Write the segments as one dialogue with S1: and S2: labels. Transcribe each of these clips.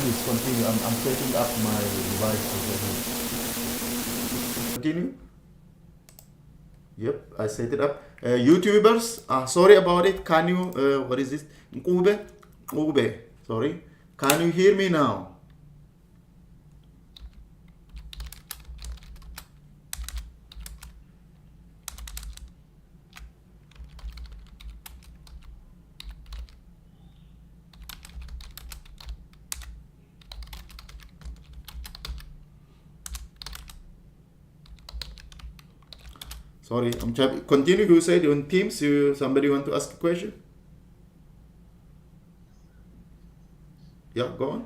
S1: please continue. I'm setting up my device over here. Continue. Yep, I set it up. YouTubers, sorry about it. Can you, what is this? Ube? Ube, sorry. Can you hear me now? Sorry, I'm trying. Continue. You said on Teams, somebody want to ask a question? Yeah, go on.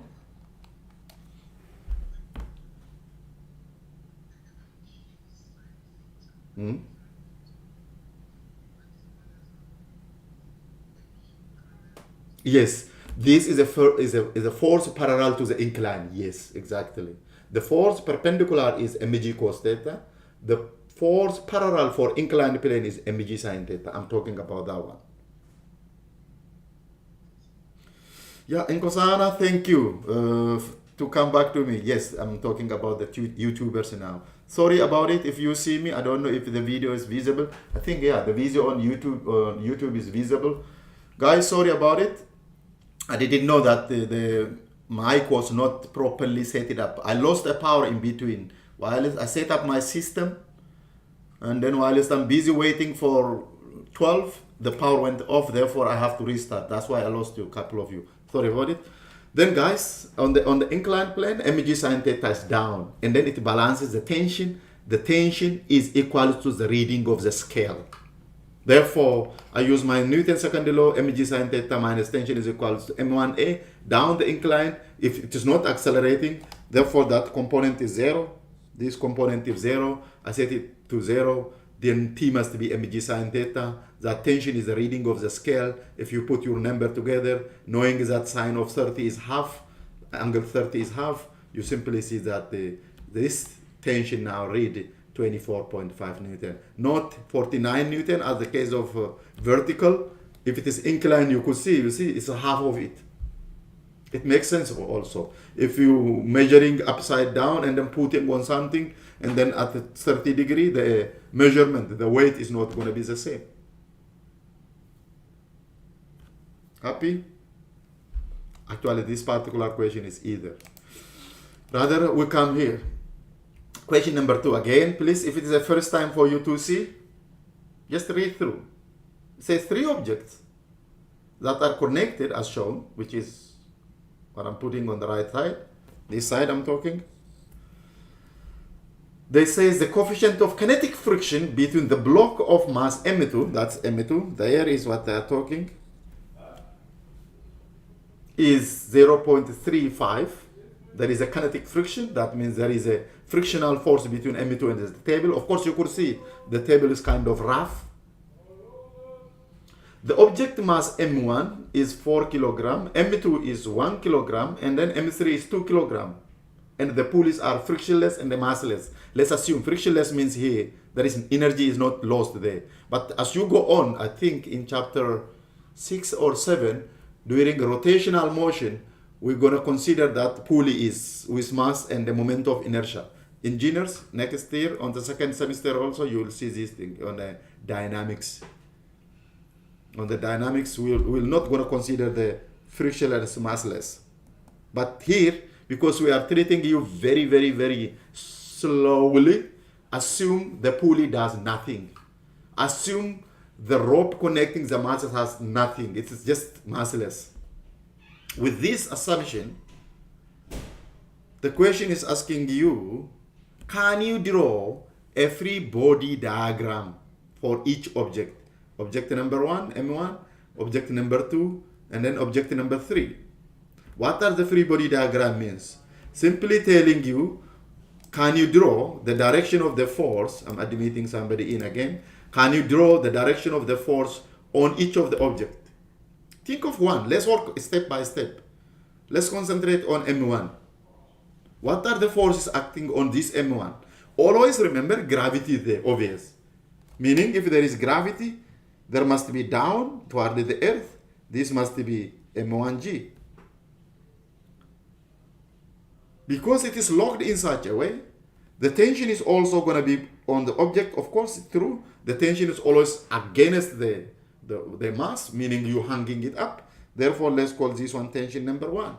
S1: Hmm? Yes, this is a force parallel to the incline. Yes, exactly. The force perpendicular is mg cos theta. The force parallel for inclined plane is mg sin theta. I'm talking about that one. Yeah, Nkosana, thank you to come back to me. Yes, I'm talking about the YouTubers now. Sorry about it. If you see me, I don't know if the video is visible. I think yeah, the video on YouTube is visible. Guys, sorry about it. I didn't know that the mic was not properly set it up. I lost the power in between. While I set up my system, and then while I'm busy waiting for 12, the power went off. Therefore, I have to restart. That's why I lost you, a couple of you. Sorry about it. Then, guys, on the inclined plane, mg sin theta is down, and then it balances the tension. The tension is equal to the reading of the scale. Therefore, I use my Newton's second law, mg sin theta minus tension is equal to m1a down the incline. If it is not accelerating, therefore that component is 0. This component is 0. I set it to 0. Then t must be mg sin theta. That tension is the reading of the scale. If you put your number together, knowing that sine of 30 is half, angle 30 is half, you simply see that this tension now read 24.5 Newton, not 49 Newton as the case of vertical. If it is inclined, you could see, it's a half of it. It makes sense also. If you measuring upside down and then putting on something, and then at the 30 degree, the measurement, the weight is not going to be the same. Happy? Actually, this particular question is either. Rather, we come here. Question number 2 again, please. If it is the first time for you to see, just read through. It says 3 objects that are connected as shown, which is what I'm putting on the right side. This side I'm talking. They say the coefficient of kinetic friction between the block of mass M2, that's M2, there is what they are talking, is 0.35. There is a kinetic friction. That means there is a frictional force between M2 and the table. Of course, you could see the table is kind of rough. The object mass M1 is 4 kilogram, M2 is 1 kilogram, and then M3 is 2 kilogram. And the pulleys are frictionless and the massless. Let's assume frictionless means here there is energy is not lost there. But as you go on, I think in chapter 6 or 7, during rotational motion, we're going to consider that pulley is with mass and the moment of inertia. Engineers, next year on the second semester also, you will see this thing on the dynamics. On the dynamics, we're not going to consider the frictionless, massless. But here, because we are treating you very, very, very slowly, assume the pulley does nothing. Assume the rope connecting the masses has nothing. It's just massless. With this assumption, the question is asking you, can you draw a free body diagram for each object? Object number 1, M1, object number 2, and then object number 3. What are the free body diagram means? Simply telling you, can you draw the direction of the force? I'm admitting somebody in again. Can you draw the direction of the force on each of the object? Think of one. Let's work step by step. Let's concentrate on M1. What are the forces acting on this M1? Always remember gravity is there, obvious. Meaning if there is gravity, there must be down toward the earth. This must be M1G. Because it is locked in such a way, the tension is also going to be on the object, of course, true. The tension is always against the mass, meaning you hanging it up. Therefore, let's call this one tension number one.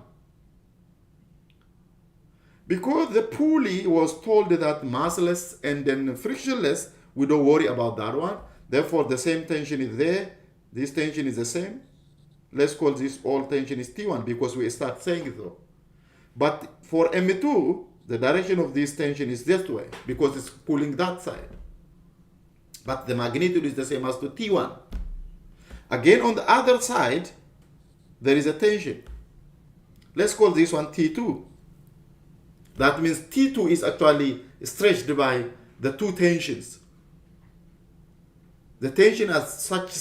S1: Because the pulley was told that massless and then frictionless, we don't worry about that one. Therefore, the same tension is there. This tension is the same. Let's call this all tension is T1 because we start saying it though. But for M2, the direction of this tension is this way because it's pulling that side. But the magnitude is the same as to T1. Again, on the other side, there is a tension. Let's call this one T2. That means T2 is actually stretched by the two tensions. The tension as such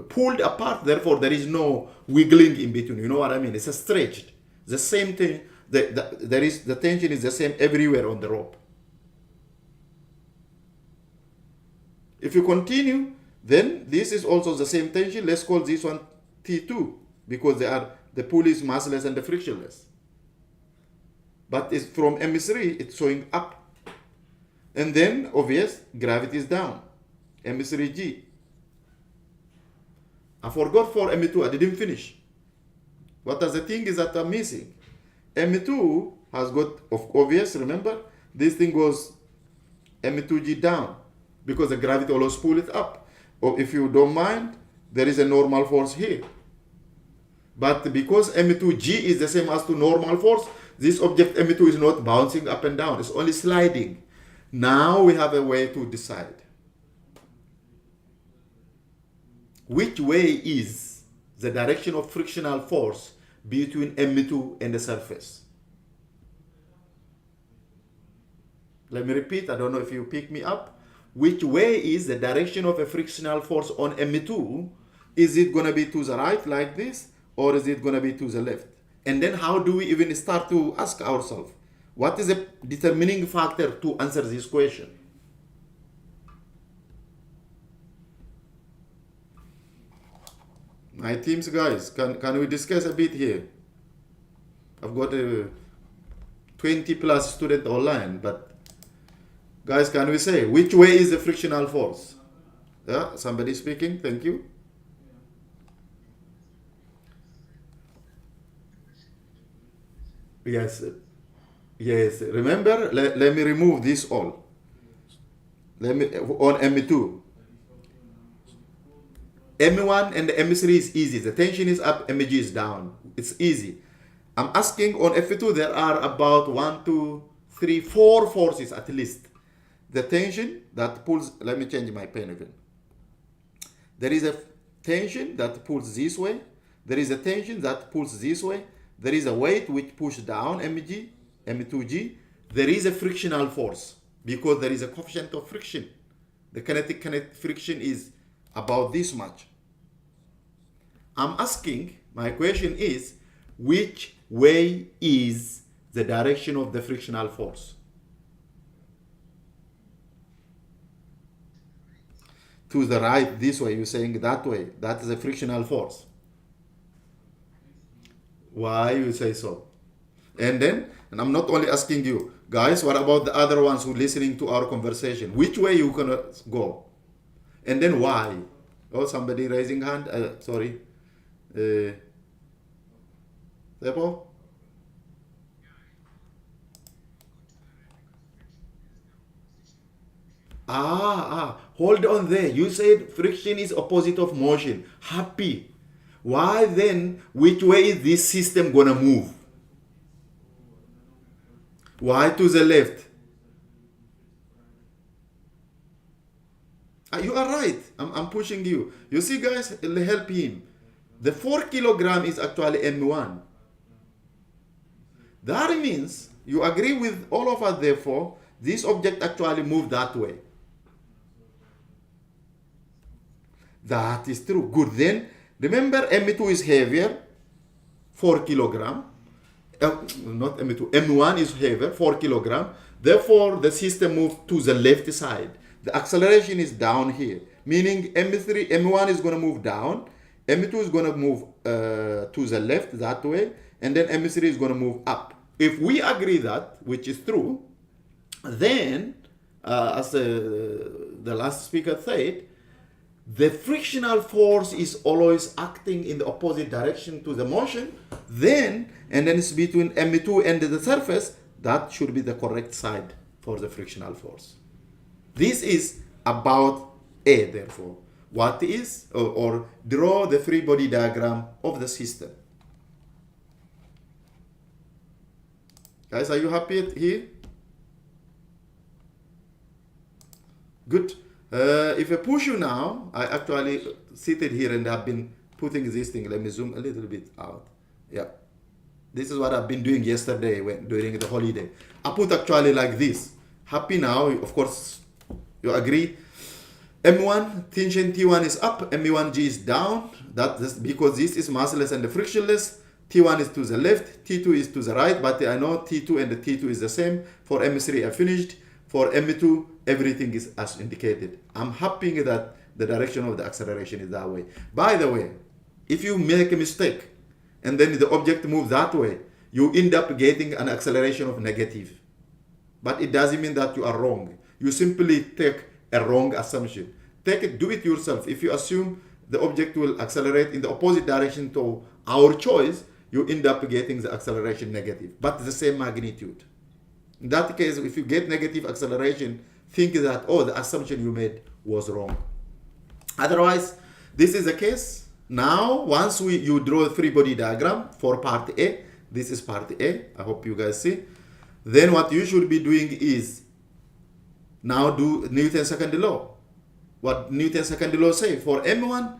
S1: pulled apart, therefore there is no wiggling in between. You know what I mean? It's a stretched. The same thing. The tension is the same everywhere on the rope. If you continue, then this is also the same tension. Let's call this one T2 because they are the pulley is massless and the frictionless. But it's from M3, it's showing up. And then, obvious, gravity is down. M3G. I forgot for M2, I didn't finish. What are the thing is that I'm missing? M2 has got, obvious, remember? This thing goes M2G down because the gravity always pull it up. Or if you don't mind, there is a normal force here. But because M2G is the same as to normal force, this object M2 is not bouncing up and down, it's only sliding. Now we have a way to decide. Which way is the direction of frictional force between M2 and the surface? Let me repeat, I don't know if you pick me up. Which way is the direction of a frictional force on M2? Is it going to be to the right like this, or is it going to be to the left? And then how do we even start to ask ourselves, what is a determining factor to answer this question? My teams, guys, can we discuss a bit here? I've got a 20 plus student online, but guys, can we say which way is the frictional force? Yeah, somebody speaking, thank you. Yes, yes. Remember, let me remove this all. Let me on M2. M1 and M3 is easy. The tension is up, MG is down. It's easy. I'm asking on F2 there are about 1, 2, 3, 4 forces at least. The tension that pulls, let me change my pen again. There is a tension that pulls this way. There is a tension that pulls this way. There is a weight which pushes down Mg, M2G. There is a frictional force because there is a coefficient of friction. The kinetic friction is about this much. I'm asking, my question is, which way is the direction of the frictional force? To the right, this way, you're saying that way. That is a frictional force. Why you say so? And then, and I'm not only asking you, guys, what about the other ones who are listening to our conversation? Which way you gonna go? And then why? Oh, somebody raising hand. Sorry. Depo? Hold on there. You said friction is opposite of motion. Happy. Why then, which way is this system gonna move? Why to the left? You are right. I'm pushing you. You see, guys, help him. The 4 kilogram is actually M1. That means you agree with all of us, therefore, this object actually moved that way. That is true. Good. Then, remember M2 is heavier, 4 kilogram. Not M2, M1 is heavier, 4 kilogram. Therefore, the system moved to the left side. The acceleration is down here, meaning M1 is going to move down, M2 is going to move to the left that way, and then M3 is going to move up. If we agree that, which is true, then, as the last speaker said, the frictional force is always acting in the opposite direction to the motion, then, and then it's between M2 and the surface, that should be the correct side for the frictional force. This is about A, therefore. What is, or draw the free body diagram of the system. Guys, are you happy here? Good. If I push you now, I actually seated here and I've been putting this thing. Let me zoom a little bit out. Yeah. This is what I've been doing yesterday during the holiday. I put actually like this. Happy now, of course, you agree? M1, tension T1 is up, M1G is down. That's because this is massless and frictionless. T1 is to the left, T2 is to the right, but I know T2 and the T2 is the same. For M3, I finished. For M2, everything is as indicated. I'm happy that the direction of the acceleration is that way. By the way, if you make a mistake and then the object moves that way, you end up getting an acceleration of negative. But it doesn't mean that you are wrong. You simply take a wrong assumption. Take it, do it yourself. If you assume the object will accelerate in the opposite direction to our choice, you end up getting the acceleration negative, but the same magnitude. In that case, if you get negative acceleration, think that, oh, the assumption you made was wrong. Otherwise, this is the case. Now, once you draw a free body diagram for part A, this is part A, I hope you guys see. Then what you should be doing is, now do Newton's second law. What Newton's second law say? For M1,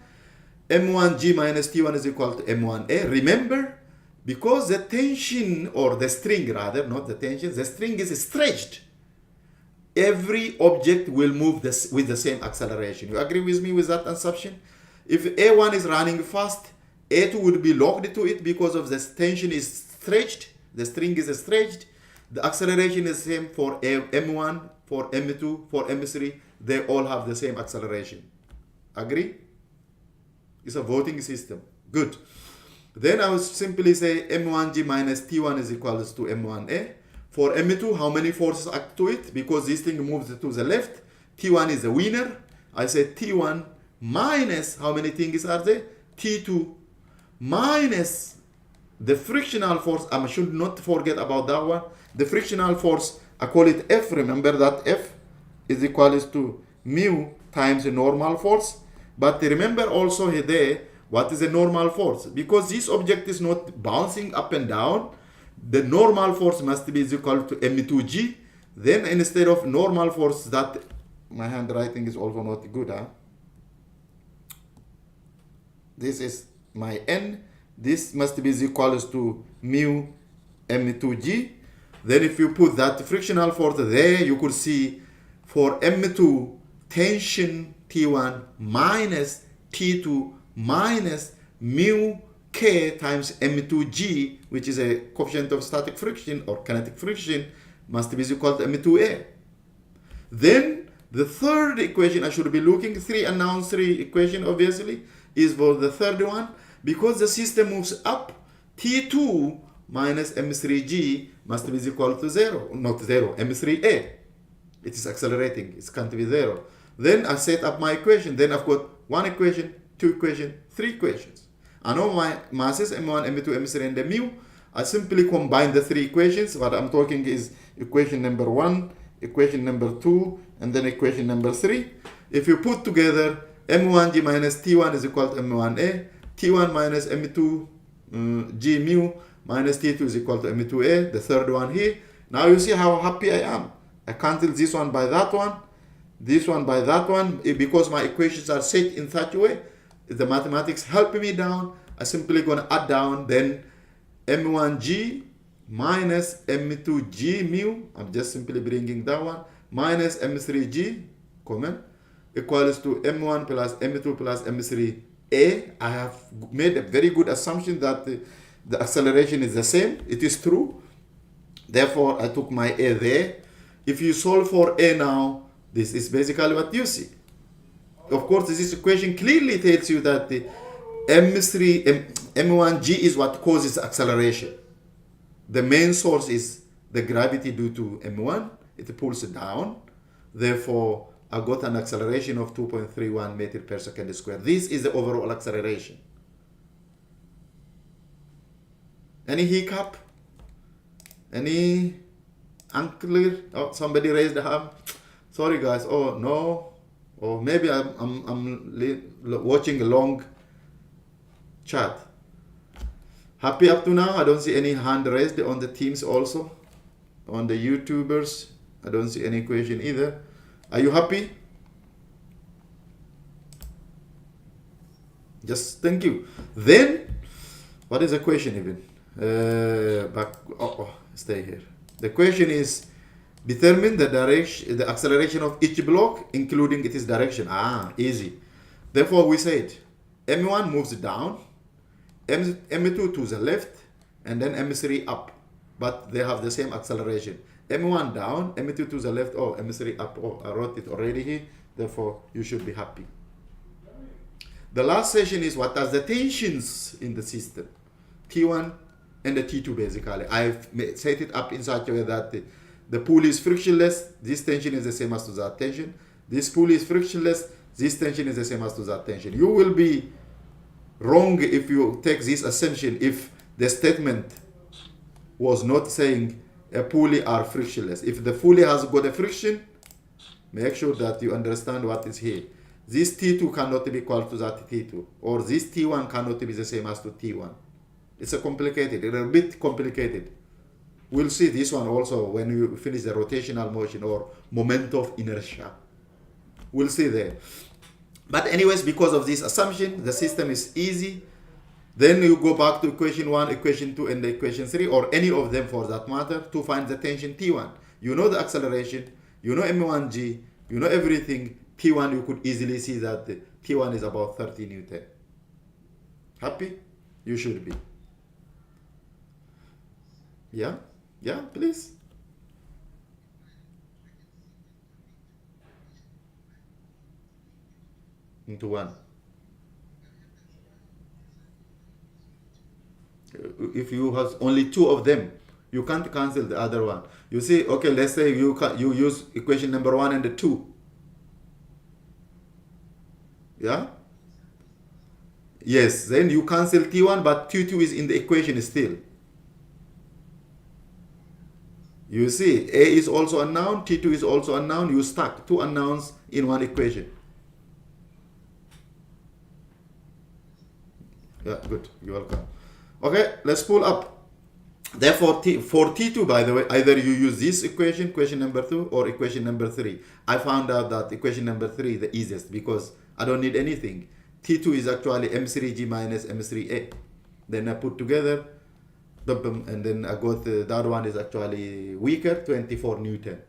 S1: M1G minus T1 is equal to M1A. Remember, because the tension, or the string rather, not the tension, the string is stretched. Every object will move with the same acceleration. You agree with me with that assumption? If A1 is running fast, A2 would be locked to it because of the tension is stretched, the string is stretched. The acceleration is the same for M1, for M2, for M3. They all have the same acceleration. Agree? It's a voting system. Good. Then I will simply say M1G minus T1 is equals to M1A. For M2, how many forces act to it? Because this thing moves to the left. T1 is the winner. I say T1 minus, how many things are there? T2 minus the frictional force. I should not forget about that one. The frictional force, I call it F. Remember that F is equals to mu times the normal force. But remember also there, what is a normal force? Because this object is not bouncing up and down, the normal force must be equal to M2G. Then instead of normal force, that my handwriting is also not good, huh? This is my N. This must be equals to mu M2G. Then if you put that frictional force there, you could see for M2, tension T1 minus T2 minus mu K times M2G, which is a coefficient of static friction or kinetic friction, must be equal to M2A. Then the third equation I should be looking, three unknown, three equation obviously, is for the third one. Because the system moves up, T2 minus M3G must be equal to 0, not 0, M3A. It is accelerating, it can't be 0. Then I set up my equation. Then I've got one equation, two equations, three equations. I know my masses, M1, M2, M3, and mu. I simply combine the three equations. What I'm talking is equation number 1, equation number 2, and then equation number 3. If you put together M1G minus T1 is equal to M1A, T1 minus M2 G mu minus T2 is equal to M2A, the third one here. Now you see how happy I am. I cancel this one by that one, this one by that one, because my equations are set in such a way. The mathematics help me down. I simply gonna add down then M1G minus M2G mu. I'm just simply bringing that one minus M3G, comment, equals to M1 plus M2 plus M3A. I have made a very good assumption that the acceleration is the same. It is true. Therefore, I took my A there. If you solve for A now, this is basically what you see. Of course, this equation clearly tells you that the M1G is what causes acceleration. The main source is the gravity due to M1. It pulls it down. Therefore, I got an acceleration of 2.31 meter per second square. This is the overall acceleration. Any hiccup? Any unclear? Oh, somebody raised the hand. Sorry, guys. Oh no. Or maybe I'm watching a long chat. Happy up to now? I don't see any hand raised on the Teams also. On the YouTubers, I don't see any question either. Are you happy? Just thank you. Then, what is the question even? Stay here. The question is, determine the direction, the acceleration of each block, including its direction. Easy. Therefore, we said M1 moves down, M2 to the left, and then M3 up. But they have the same acceleration. M1 down, M2 to the left, M3 up. I wrote it already here. Therefore, you should be happy. The last session is what are the tensions in the system? T1 and the T2 basically. I've set it up in such a way that the pulley is frictionless. This tension is the same as to that tension. This pulley is frictionless. This tension is the same as to that tension. You will be wrong if you take this assumption if the statement was not saying a pulley are frictionless. If the pulley has got a friction, make sure that you understand what is here. This T2 cannot be equal to that T2, or this T1 cannot be the same as to T1. It's a bit complicated. We'll see this one also when you finish the rotational motion or moment of inertia. We'll see there. But anyways, because of this assumption, the system is easy. Then you go back to equation 1, equation 2, and the equation 3, or any of them for that matter, to find the tension T1. You know the acceleration, you know M1G, you know everything. T1, you could easily see that the T1 is about 30 Newton. Happy? You should be. Yeah? Yeah, please. Into 1. If you have only 2 of them, you can't cancel the other one. You see, okay, let's say you use equation number 1 and the 2. Yeah? Yes, then you cancel T1, but T2 is in the equation still. You see, A is also unknown, T2 is also unknown. You stack 2 unknowns in one equation. Yeah, good. You're welcome. Okay, let's pull up. Therefore, for T2, by the way, either you use this equation number 2, or equation number 3. I found out that equation number 3 is the easiest because I don't need anything. T2 is actually M3G minus M3A. Then I put together, and then I got the other one is actually weaker, 24 Newton.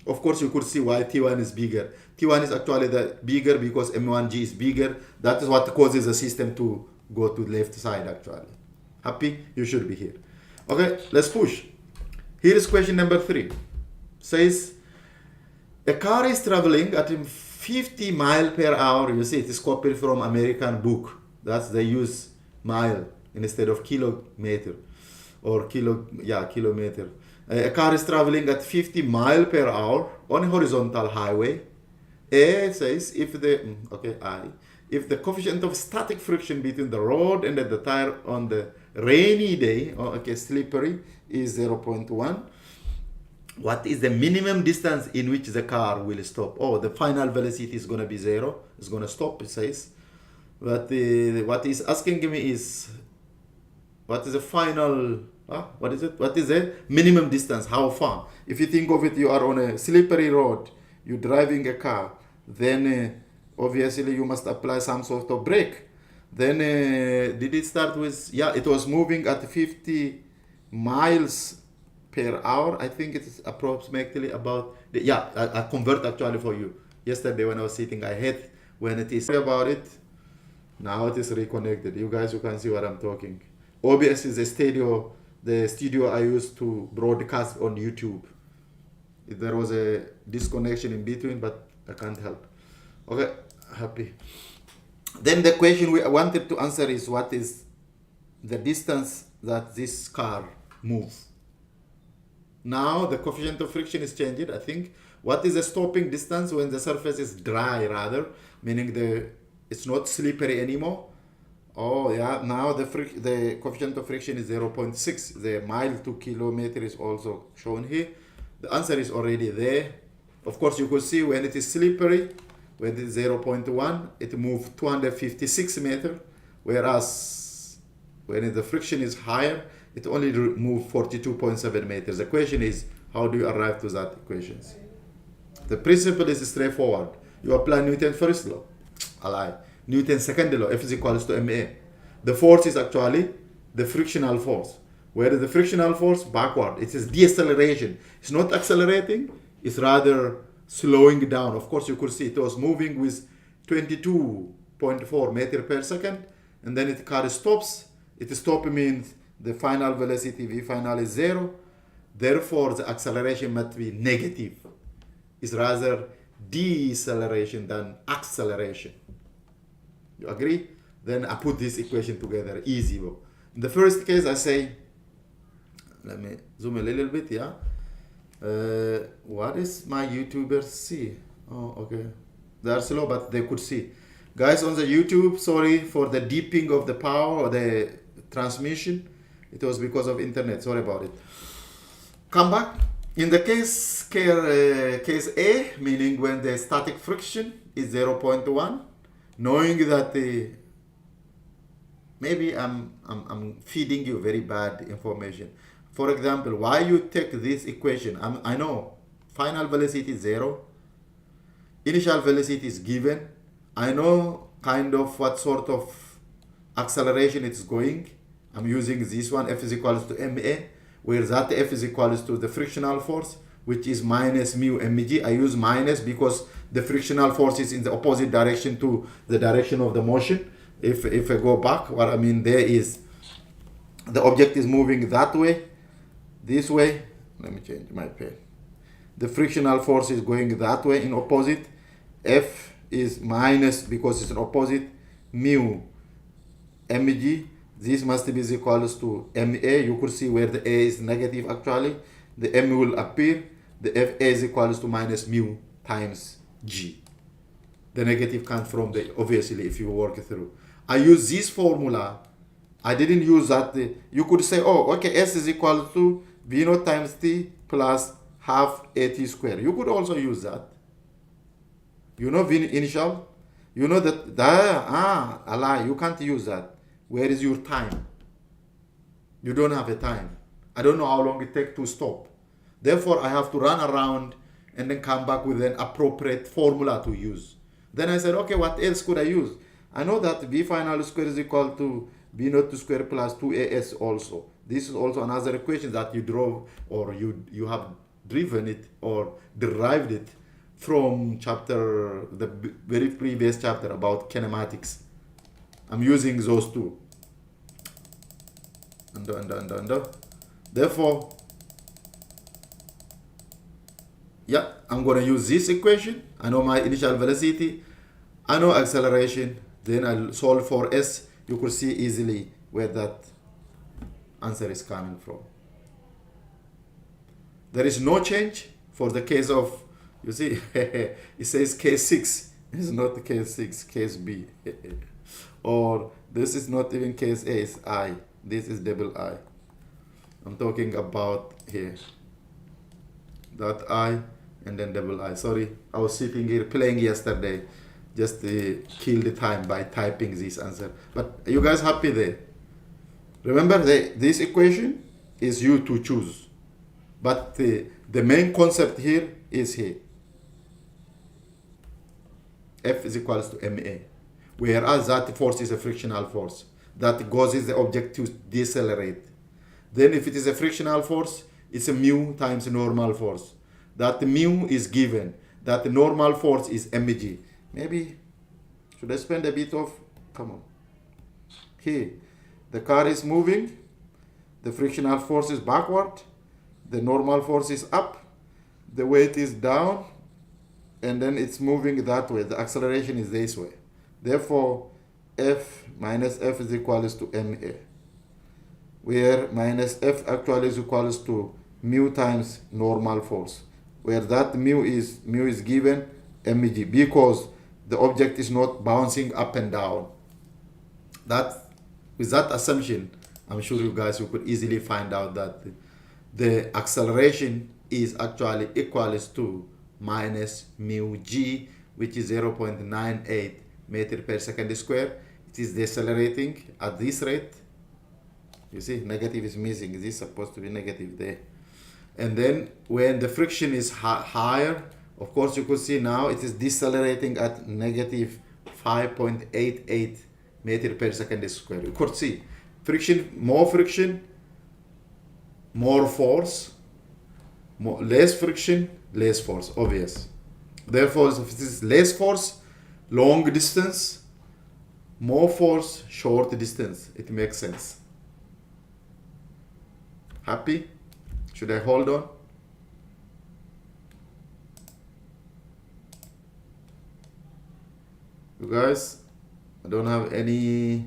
S1: Of course, you could see why T1 is bigger. T1 is actually the bigger because M1G is bigger. That is what causes the system to go to left side actually. Happy? You should be here. Okay, let's push. Here is question number 3. Says, a car is traveling at 50 miles per hour. You see, it is copied from American book. That's they use mile instead of kilometer or kilometer. A car is traveling at 50 miles per hour on a horizontal highway. A says if the coefficient of static friction between the road and the tire on the rainy day, slippery, is 0.1. What is the minimum distance in which the car will stop? The final velocity is going to be 0. It's going to stop, it says. But what is asking me is, what is the final, what is it? What is the minimum distance? How far? If you think of it, you are on a slippery road, you're driving a car, then obviously you must apply some sort of brake. Then did it start with, it was moving at 50 miles per hour. I think it's approximately about, I convert actually for you. Yesterday when I was sitting, I had when it is about it. Now it is reconnected. You guys, you can see what I'm talking. OBS is the studio I used to broadcast on YouTube. There was a disconnection in between, but I can't help. Okay, happy. Then the question we wanted to answer is what is the distance, that this car moves. Now the coefficient of friction is changed. I think what is the stopping distance when the surface is dry, rather, meaning it's not slippery anymore. Oh yeah, now the coefficient of friction is 0.6. The mile to kilometer is also shown here. The answer is already there. Of course, you could see when it is slippery, when it is 0.1, it moves 256 meters, whereas when the friction is higher, it only moves 42.7 meters. The question is, how do you arrive to that equations? The principle is straightforward. You apply Newton's first law. I lie. Newton's second law, F is equals to ma. The force is actually the frictional force. Where is the frictional force? Backward. It is deceleration. It's not accelerating. It's rather slowing down. Of course, you could see it was moving with 22.4 meters per second. And then the car stops. It stop means the final velocity V final is 0. Therefore, the acceleration must be negative. It's rather deceleration than acceleration. You agree? Then I put this equation together. Easy. In the first case, I say, let me zoom a little bit, yeah? What is my YouTubers see? Oh, okay. They are slow, but they could see. Guys on the YouTube, sorry for the dipping of the power or the transmission. It was because of internet. Sorry about it. Come back. In the case A, meaning when the static friction is 0.1, knowing that maybe I'm feeding you very bad information. For example, why you take this equation? I know final velocity is 0, initial velocity is given. I know kind of what sort of acceleration it's going. I'm using this one, F is equals to ma, where that F is equals to the frictional force, which is minus mu mg. I use minus because the frictional force is in the opposite direction to the direction of the motion. If I go back, what I mean there is the object is moving that way, this way. Let me change my pen. The frictional force is going that way in opposite. F is minus because it's an opposite mu mg. This must be equals to ma. You could see where the a is negative actually. The m will appear. The fa is equals to minus mu times g. The negative comes from the, obviously, if you work through. I use this formula. I didn't use that. You could say, oh, okay, S is equal to V naught times T plus half AT square. You could also use that. You know V initial? You know that, a lie, you can't use that. Where is your time? You don't have a time. I don't know how long it takes to stop. Therefore, I have to run around and then come back with an appropriate formula to use. Then I said, okay, what else could I use? I know that V final square is equal to V naught square plus 2AS also. This is also another equation that you drove or you have driven it or derived it from the very previous chapter about kinematics. I'm using those two. Therefore, yeah, I'm going to use this equation. I know my initial velocity. I know acceleration. Then I'll solve for S. You could see easily where that answer is coming from. There is no change for the case of, you see, it says case 6. It's not case 6, case B. Or this is not even case A, it's I. This is double I. I'm talking about here. That I and then double I. Sorry, I was sitting here playing yesterday. Just kill the time by typing this answer. But are you guys happy there? Remember, this equation is you to choose. But the main concept here is here. F is equals to ma. Whereas that force is a frictional force that causes the object to decelerate. Then if it is a frictional force, it's a mu times normal force. That mu is given. That normal force is mg. Maybe, should I spend a bit of, come on. Here, the car is moving. The frictional force is backward. The normal force is up. The weight is down. And then it's moving that way. The acceleration is this way. Therefore, F minus F is equals to ma. where minus F actually is equals to mu times normal force, where that mu is given mg, because the object is not bouncing up and down. That, with that assumption, I'm sure you guys, you could easily find out that the acceleration is actually equals to minus mu g, which is 0.98 meter per second square. It is decelerating at this rate. You see, negative is missing. This is supposed to be negative there. And then when the friction is higher, of course, you could see now it is decelerating at negative 5.88 meter per second square. You could see friction, more force, less friction, less force, obvious. Therefore, if it is less force, long distance, more force, short distance, it makes sense. Happy? Should I hold on? You guys, I don't have any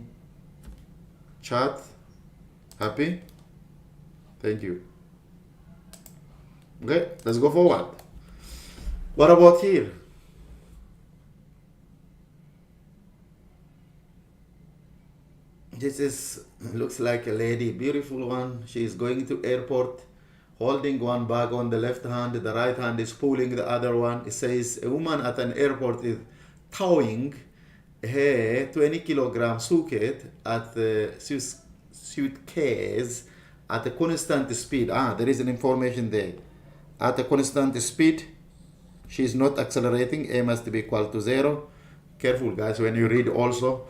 S1: chat. Happy? Thank you. Okay, let's go forward. What about here? This is, looks like a lady, beautiful one. She is going to airport, holding one bag on the left hand, the right hand is pulling the other one. It says a woman at an airport is towing a 20 kilogram suitcase at the suitcase at a constant speed. There is an information there. At a constant speed, she is not accelerating. A must be equal to 0. Careful, guys, when you read also.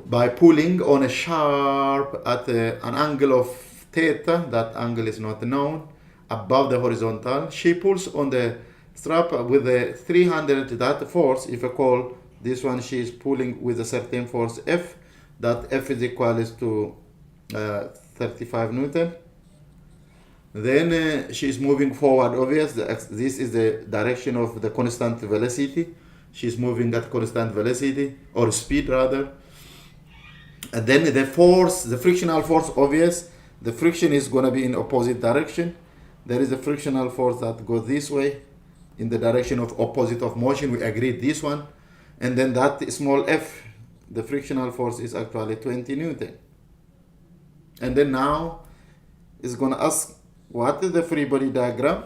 S1: By pulling on a sharp at an angle of theta, that angle is not known, above the horizontal, she pulls on the strap with a 300, that force, if I call this one, she is pulling with a certain force F, that F is equal to 35 Newton. Then she is moving forward, obvious, this is the direction of the constant velocity. She is moving at constant velocity, or speed rather. And then the force, the frictional force, obvious, the friction is going to be in opposite direction. There is a frictional force that goes this way, in the direction of opposite of motion. We agreed this one. And then that small f, the frictional force is actually 20 Newton. And then now it's going to ask, what is the free body diagram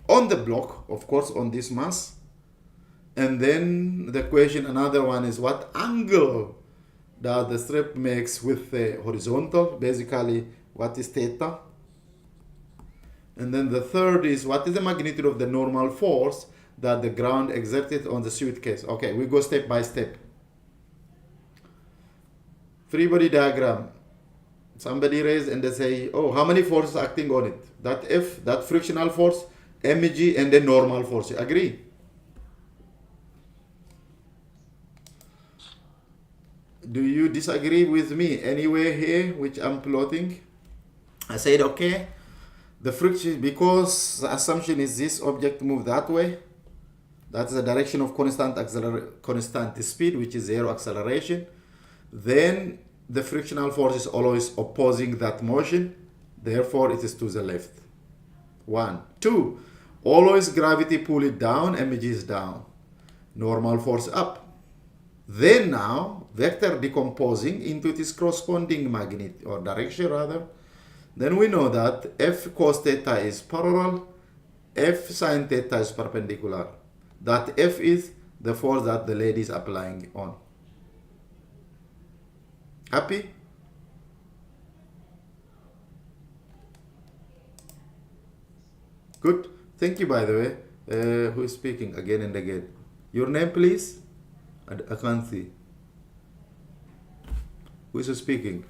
S1: on the block, of course, on this mass. And then the question, another one is, what angle that the strip makes with the horizontal, basically what is theta. And then the third is, what is the magnitude of the normal force that the ground exerted on the suitcase. Okay, we go step by step. Free body diagram. Somebody raise and they say, oh, how many forces acting on it? That F, that frictional force, mg, and then normal force. You agree? Do you disagree with me anywhere here, which I'm plotting? I said, okay, the friction, because the assumption is this object move that way. That's the direction of constant speed, which is zero acceleration. Then the frictional force is always opposing that motion. Therefore, it is to the left. 1. 2. Always gravity pull it down, mg is down. Normal force up. Then now, vector decomposing into its corresponding magnitude, or direction rather. Then we know that F cos theta is parallel, F sin theta is perpendicular. That F is the force that the lady is applying on. Happy? Good. Thank you, by the way. Who is speaking again and again? Your name, please? I can't see. Who is speaking?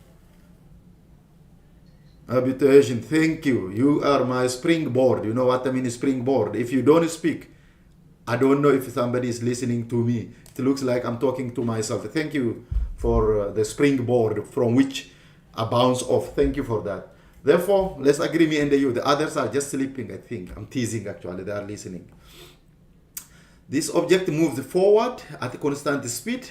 S1: Habitation. Thank you. You are my springboard. You know what I mean, springboard. If you don't speak, I don't know if somebody is listening to me. It looks like I'm talking to myself. Thank you for the springboard from which I bounce off. Thank you for that. Therefore, let's agree, me and you. The others are just sleeping, I think. I'm teasing, actually. They are listening. This object moves forward at a constant speed.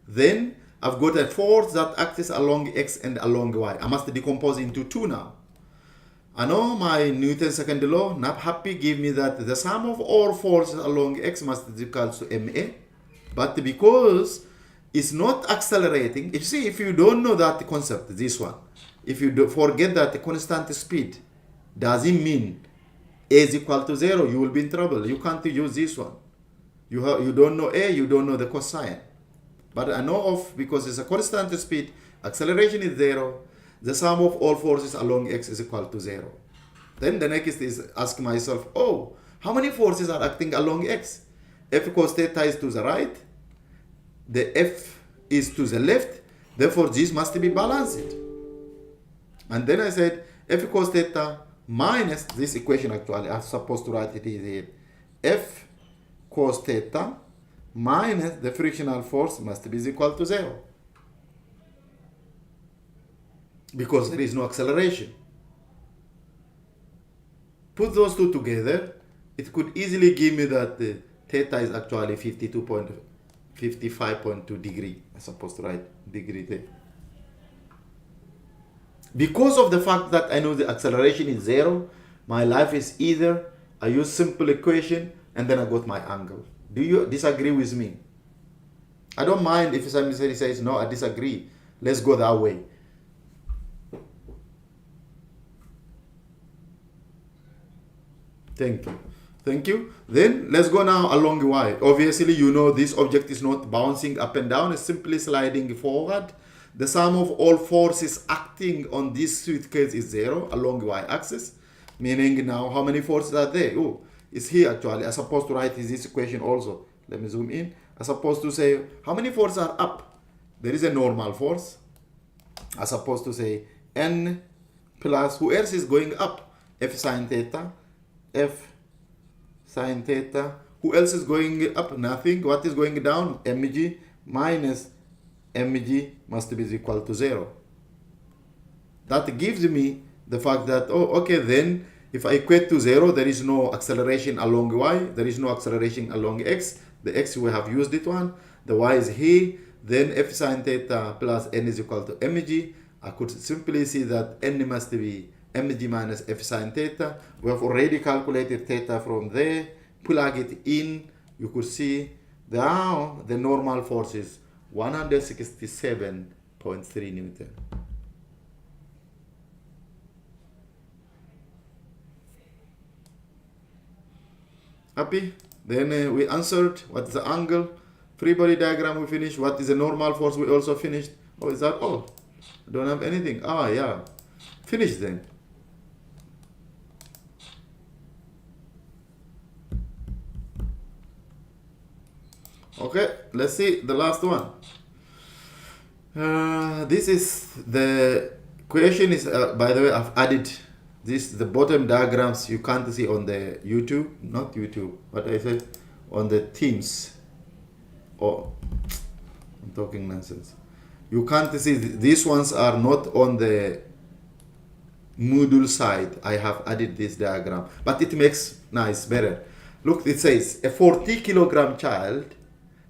S1: Then I've got a force that acts along x and along y. I must decompose into two now. I know my Newton's second law, not happy, give me that the sum of all forces along x must be equal to ma. But because it's not accelerating, you see, if you don't know that concept, this one, if you forget that the constant speed doesn't mean a is equal to 0, you will be in trouble. You can't use this one. You don't know a, you don't know the cosine. But I know of, because it's a constant speed, acceleration is 0, the sum of all forces along x is equal to 0. Then the next is ask myself, oh, how many forces are acting along x? F cos theta is to the right, the F is to the left, therefore this must be balanced. And then I said, F cos theta minus this equation, actually, I'm supposed to write it here. F cos theta minus the frictional force must be equal to 0. Because there is no acceleration. Put those two together, it could easily give me that theta is actually 55.2 degree. I'm supposed to write degree there. Because of the fact that I know the acceleration is 0, my life is either I use simple equation and then I got my angle. Do you disagree with me? I don't mind if somebody says, no, I disagree. Let's go that way. Thank you. Thank you. Then let's go now along y. Obviously, you know this object is not bouncing up and down. It's simply sliding forward. The sum of all forces acting on this suitcase is 0 along y-axis. Meaning now, how many forces are there? Oh, it's here actually. I'm supposed to write this equation also. Let me zoom in. I'm supposed to say, how many forces are up? There is a normal force. I'm supposed to say n plus, who else is going up? F sine theta. F sine theta. Who else is going up? Nothing. What is going down? mg minus mg must be equal to 0. That gives me the fact that, oh, okay, then if I equate to 0, there is no acceleration along y, there is no acceleration along x. The x, we have used it one. The y is here. Then f sine theta plus n is equal to mg. I could simply see that n must be mg minus f sine theta. We have already calculated theta from there. Plug it in. You could see now the normal force is 167.3 Newton. Happy? Then we answered what is the angle. Free body diagram we finished. What is the normal force we also finished. Oh, is that all? I don't have anything. Ah, yeah. Finish then. Okay, let's see the last one. This is the question is, by the way, I've added this, the bottom diagrams you can't see on the YouTube, not YouTube, what I said, on the Teams. Oh, I'm talking nonsense. You can't see, these ones are not on the Moodle side. I have added this diagram, but it makes nice, better. Look, it says a 40 kilogram child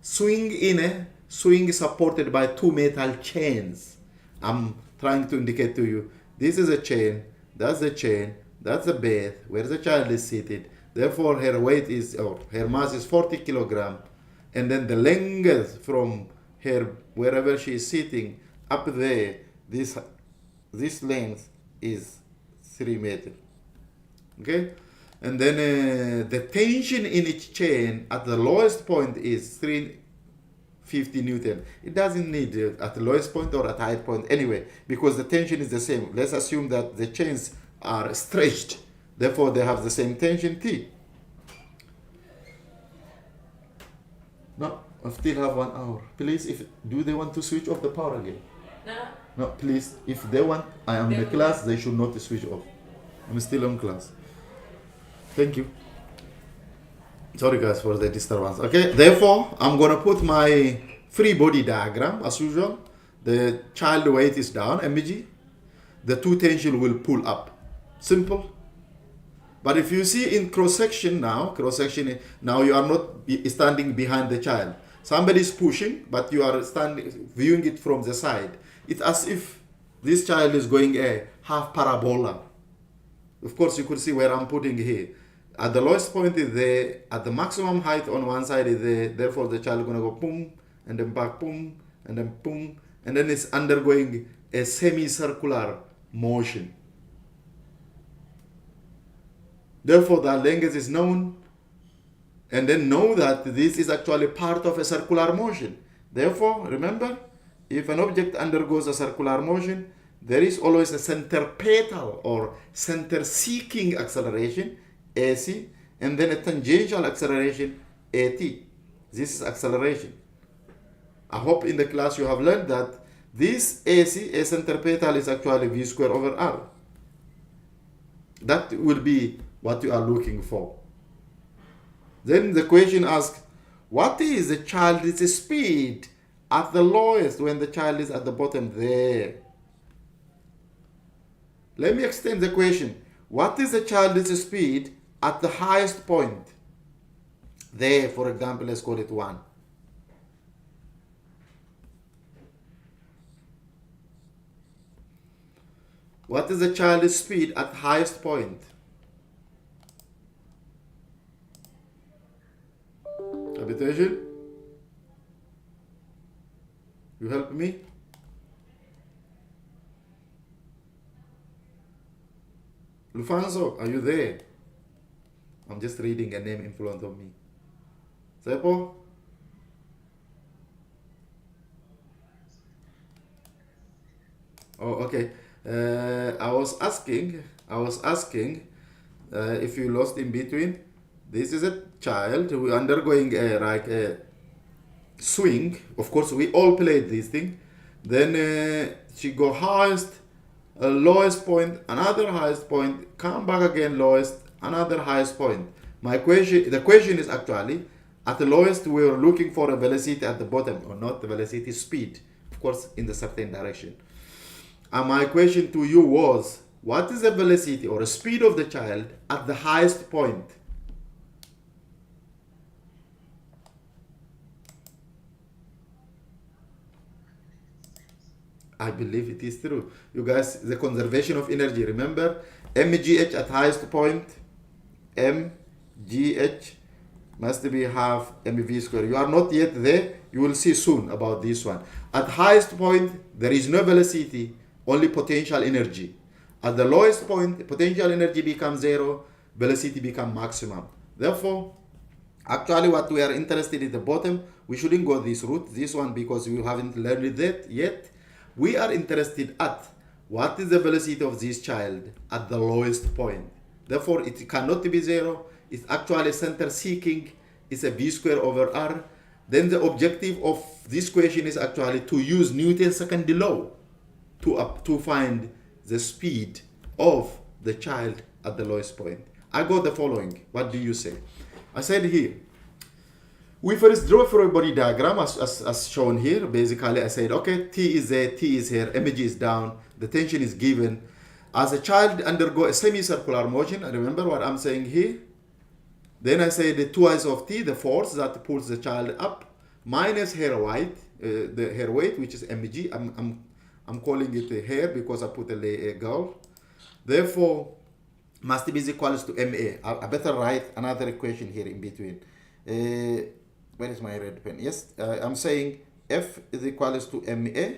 S1: swing in a swing supported by two metal chains. I'm trying to indicate to you, this is a chain, that's the chain, that's the bed where the child is seated. Therefore, her weight is, or her mass is 40 kilogram. And then the length from her, wherever she is sitting, up there, this length is 3 meters. Okay? And then the tension in each chain at the lowest point is 350 Newton. It doesn't need at the lowest point or at the height point anyway, because the tension is the same. Let's assume that the chains are stretched. Therefore, they have the same tension T. No, I still have 1 hour. Please, do they want to switch off the power again?
S2: No.
S1: No, please, if they want, I am in the class, they should not switch off. I'm still on class. Thank you. Sorry guys for the disturbance. Okay, therefore, I'm going to put my free body diagram as usual. The child weight is down, mg. The two tension will pull up. Simple. But if you see in cross-section now, you are not standing behind the child. Somebody is pushing, but you are standing, viewing it from the side. It's as if this child is going a half parabola. Of course, you could see where I'm putting here. At the lowest point is there, at the maximum height on one side is there, therefore the child is going to go boom, and then back boom, and then boom, and then it's undergoing a semicircular motion. Therefore, the length is known, and then know that this is actually part of a circular motion. Therefore, remember, if an object undergoes a circular motion, there is always a centripetal or center-seeking acceleration, AC, and then a tangential acceleration, AT. This is acceleration. I hope in the class you have learned that this AC, a centripetal, is actually V square over R. That will be what you are looking for. Then the question asks, what is the child's speed at the lowest when the child is at the bottom there? Let me extend the question. What is the child's speed at the highest point? There, for example, let's call it 1. What is the child's speed at the highest point? Habitation? You help me? Lufanso, are you there? I'm just reading a name in front of me. Sepo? Oh, okay. I was asking if you lost in between. This is a child who is undergoing a swing. Of course, we all played this thing. Then she go highest, lowest point, another highest point, come back again, lowest, another highest point. The question is actually, at the lowest, we were looking for a velocity at the bottom, or not the velocity, speed, of course, in the certain direction. And my question to you was, what is the velocity or the speed of the child at the highest point? I believe it is true. You guys, the conservation of energy, remember? mgh at highest point, mgh must be half mv square. You are not yet there. You will see soon about this one. At highest point, there is no velocity, only potential energy. At the lowest point, potential energy becomes 0, velocity becomes maximum. Therefore, actually what we are interested in the bottom, we shouldn't go this route, this one, because we haven't learned that yet. We are interested at what is the velocity of this child at the lowest point. Therefore, it cannot be 0. It's actually center seeking. It's a v square over r. Then the objective of this question is actually to use Newton's second law to find the speed of the child at the lowest point. I got the following. What do you say? I said here, we first draw for a body diagram as shown here. Basically, I said, okay, T is there, T is here, mg is down, the tension is given. As a child undergo a semicircular motion, remember what I'm saying here? Then I say the twice of T, the force that pulls the child up, minus her weight, which is mg. I'm calling it a hair because I put a girl. Therefore, must be equals to ma. I better write another equation here in between. Where is my red pen? Yes, I'm saying F is equals to ma,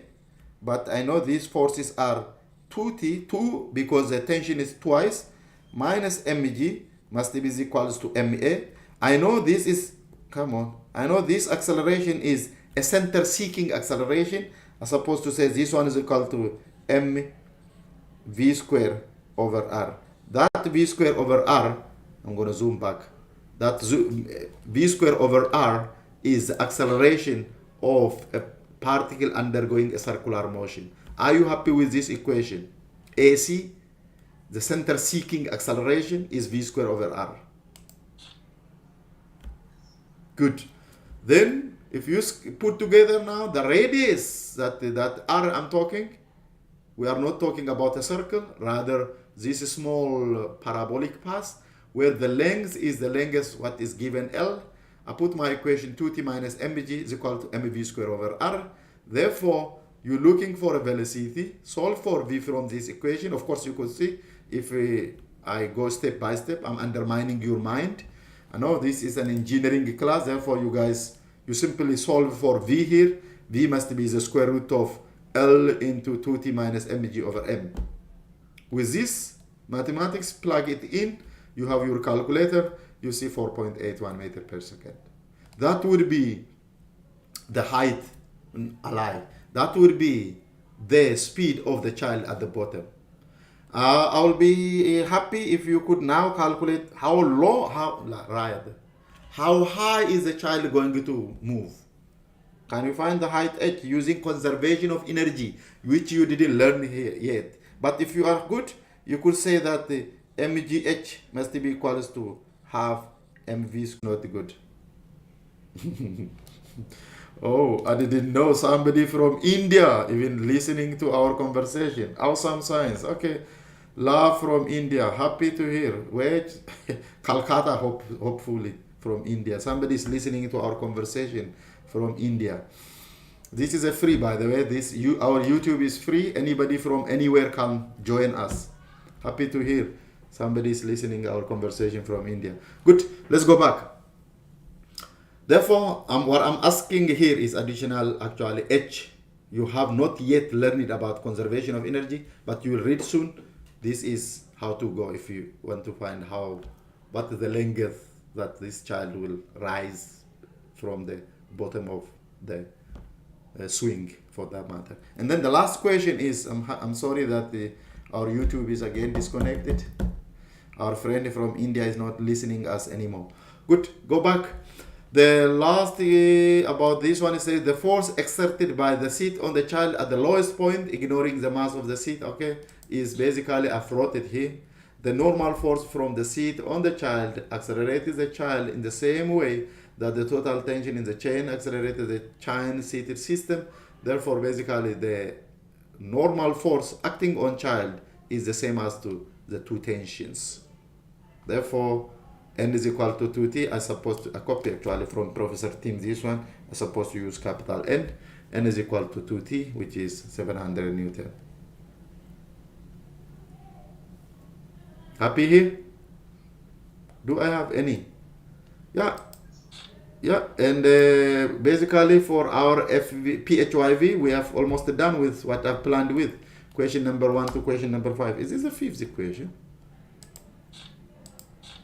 S1: but I know these forces are 2T, 2 because the tension is twice, minus mg must be equals to ma. I know this is, I know this acceleration is a center-seeking acceleration. I'm supposed to say this one is equal to mv square over r. That v square over r, I'm going to zoom back. That v square over r is the acceleration of a particle undergoing a circular motion. Are you happy with this equation? AC, the center-seeking acceleration, is v square over r. Good. Then, if you put together now the radius that r I'm talking, we are not talking about a circle, rather this small parabolic path, where the length is the length what is given L. I put my equation 2t minus mg is equal to mv square over r. Therefore, you're looking for a velocity. Solve for v from this equation. Of course, you could see if I go step by step, I'm undermining your mind. I know this is an engineering class, therefore you simply solve for v here. V must be the square root of L into 2t minus mg over m. With this mathematics, plug it in, you have your calculator, you see 4.81 meter per second. That would be the height, a lie. That would be the speed of the child at the bottom. I will be happy if you could now calculate how low, how high is the child going to move. Can you find the height h using conservation of energy, which you didn't learn here yet? But if you are good, you could say that the mgh must be equals to half mv. Not good. Oh, I didn't know somebody from India even listening to our conversation. Awesome science. Okay. Love from India. Happy to hear. Wait. Calcutta, hopefully, from India. Somebody is listening to our conversation from India. This is a free, by the way. Our YouTube is free. Anybody from anywhere can join us. Happy to hear somebody is listening our conversation from India. Good. Let's go back. Therefore, what I'm asking here is additional, actually, H. You have not yet learned about conservation of energy, but you will read soon. This is how to go if you want to find what is the length that this child will rise from the bottom of the swing, for that matter. And then the last question is, I'm sorry that our YouTube is again disconnected. Our friend from India is not listening us anymore. Good, go back. The last about this one, it says the force exerted by the seat on the child at the lowest point, ignoring the mass of the seat, okay, is basically floated here. The normal force from the seat on the child accelerates the child in the same way that the total tension in the chain accelerated the chain-seated system. Therefore, basically, the normal force acting on child is the same as to the two tensions. Therefore, N is equal to 2t. I supposed to copy actually from Professor Tim this one. I supposed to use capital N. N is equal to 2t, which is 700 Newton. Happy here? Do I have any? Yeah. And basically for our PHYV, we have almost done with what I've planned with. Question number 1 to question number 5. Is this the fifth equation?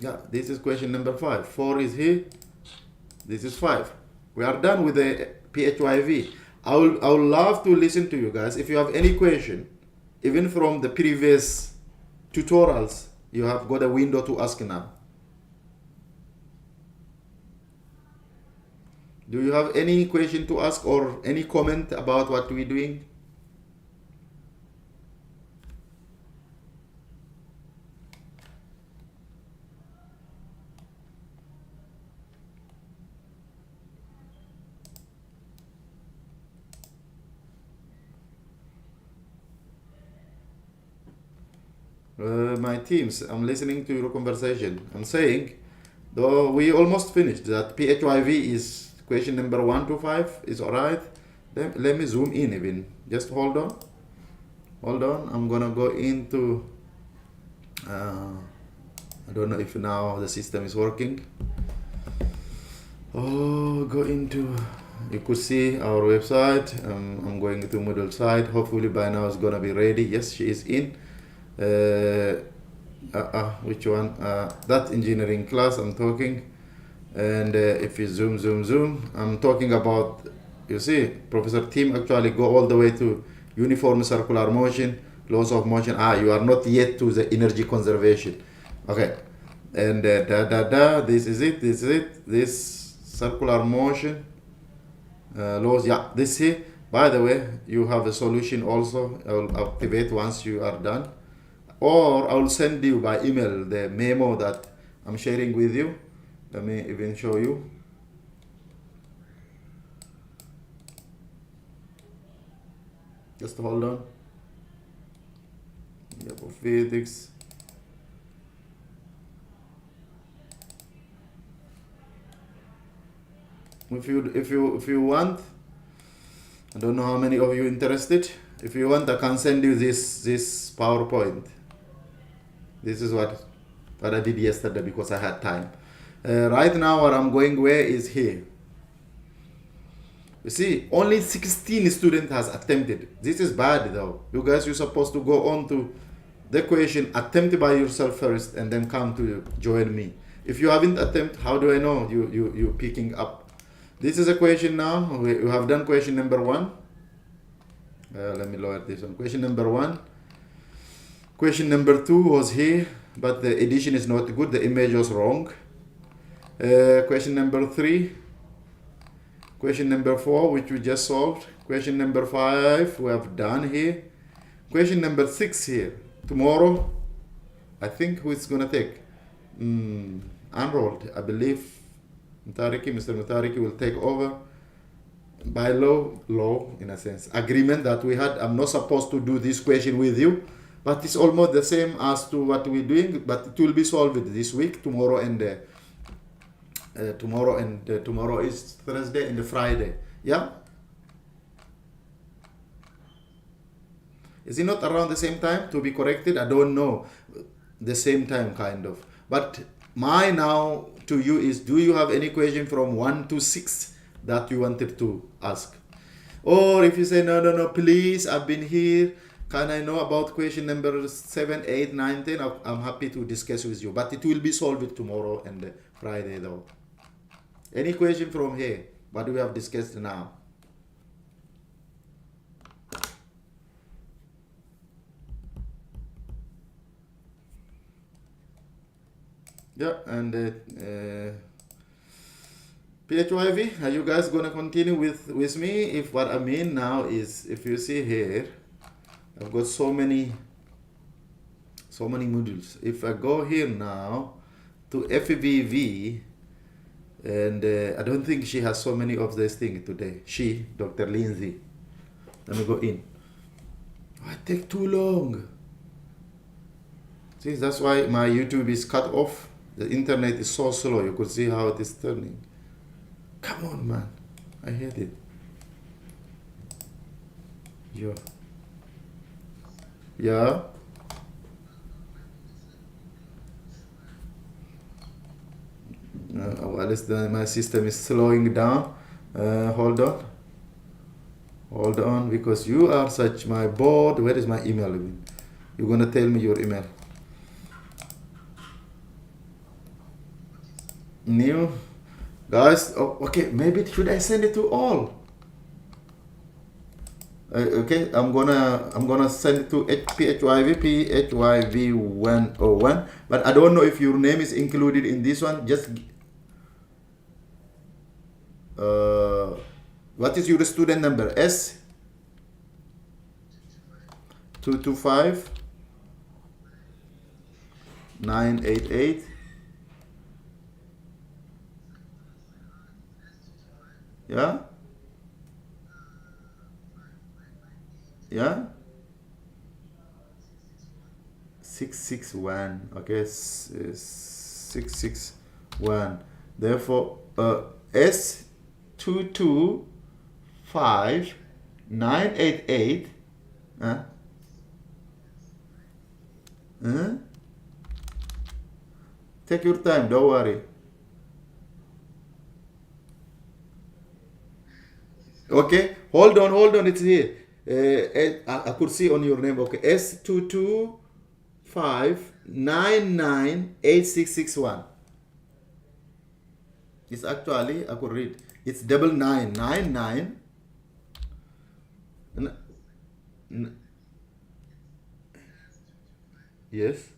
S1: Yeah, this is question number 5. 4 is here. This is 5. We are done with the PHYV. I would love to listen to you guys. If you have any question, even from the previous tutorials, you have got a window to ask now. Do you have any question to ask or any comment about what we're doing? My teams, I'm listening to your conversation. I'm saying, though we almost finished, that PHYV is question number 1 to 5 is alright. Let me zoom in even. Just hold on. I'm gonna go into I don't know if now the system is working. Go into, you could see our website. I'm going to Moodle site. Hopefully by now it's gonna be ready. Yes, she is in. Which one? That engineering class I'm talking. And if you zoom, I'm talking about, you see, Professor Tim actually go all the way to uniform circular motion, laws of motion. You are not yet to the energy conservation. Okay. And this is it. This circular motion laws. Yeah, this here. By the way, you have a solution also. I'll activate once you are done. Or I'll send you by email the memo that I'm sharing with you. Let me even show you. Just hold on. For physics. If you want, I don't know how many of you interested. If you want, I can send you this PowerPoint. This is what I did yesterday because I had time. Right now, where I'm going where is here. You see, only 16 students has attempted. This is bad though. You guys, you're supposed to go on to the question, attempt by yourself first and then come to join me. If you haven't attempted, how do I know you're picking up? This is a question now. We have done question number 1. Let me lower this one. Question number 1. Question number 2 was here, but the edition is not good. The image was wrong. Question number 3. Question number 4, which we just solved. Question number 5, we have done here. Question number 6 here. Tomorrow, I think who is going to take? Enrolled. I believe Mr. Mutariki will take over by law in a sense. Agreement that we had. I'm not supposed to do this question with you, but it's almost the same as to what we're doing, but it will be solved this week, tomorrow and tomorrow is Thursday and Friday. Yeah? Is it not around the same time to be corrected? I don't know. The same time kind of. But my now to you is, do you have any question from 1 to 6 that you wanted to ask? Or if you say, no, please, I've been here. Can I know about question number 7, 8, 9, 10? I'm happy to discuss with you. But it will be solved tomorrow and Friday though. Any question from here? What we have discussed now? Yeah, and PHYV, are you guys gonna continue with me? If what I mean now is, if you see here, I've got so many modules. If I go here now to FVV, and I don't think she has so many of these things today. She, Dr. Lindsay. Let me go in. Oh, it takes too long. See, that's why my YouTube is cut off. The internet is so slow. You could see how it is turning. Come on, man. I hate it. Yeah. Well, my system is slowing down. Hold on, because you are such my board. Where is my email? You're gonna tell me your email. New guys. Oh, okay, maybe should I send it to all? Okay, I'm gonna send it to PHYV101, but I don't know if your name is included in this one. Just what is your student number? S 225 988. Yeah. Yeah. 661. Okay, 661. Therefore, S 225 988. Take your time. Don't worry. Okay, hold on. It's here. I could see on your name. Okay, S225998661. It's actually, I could read. It's 9999. Yes.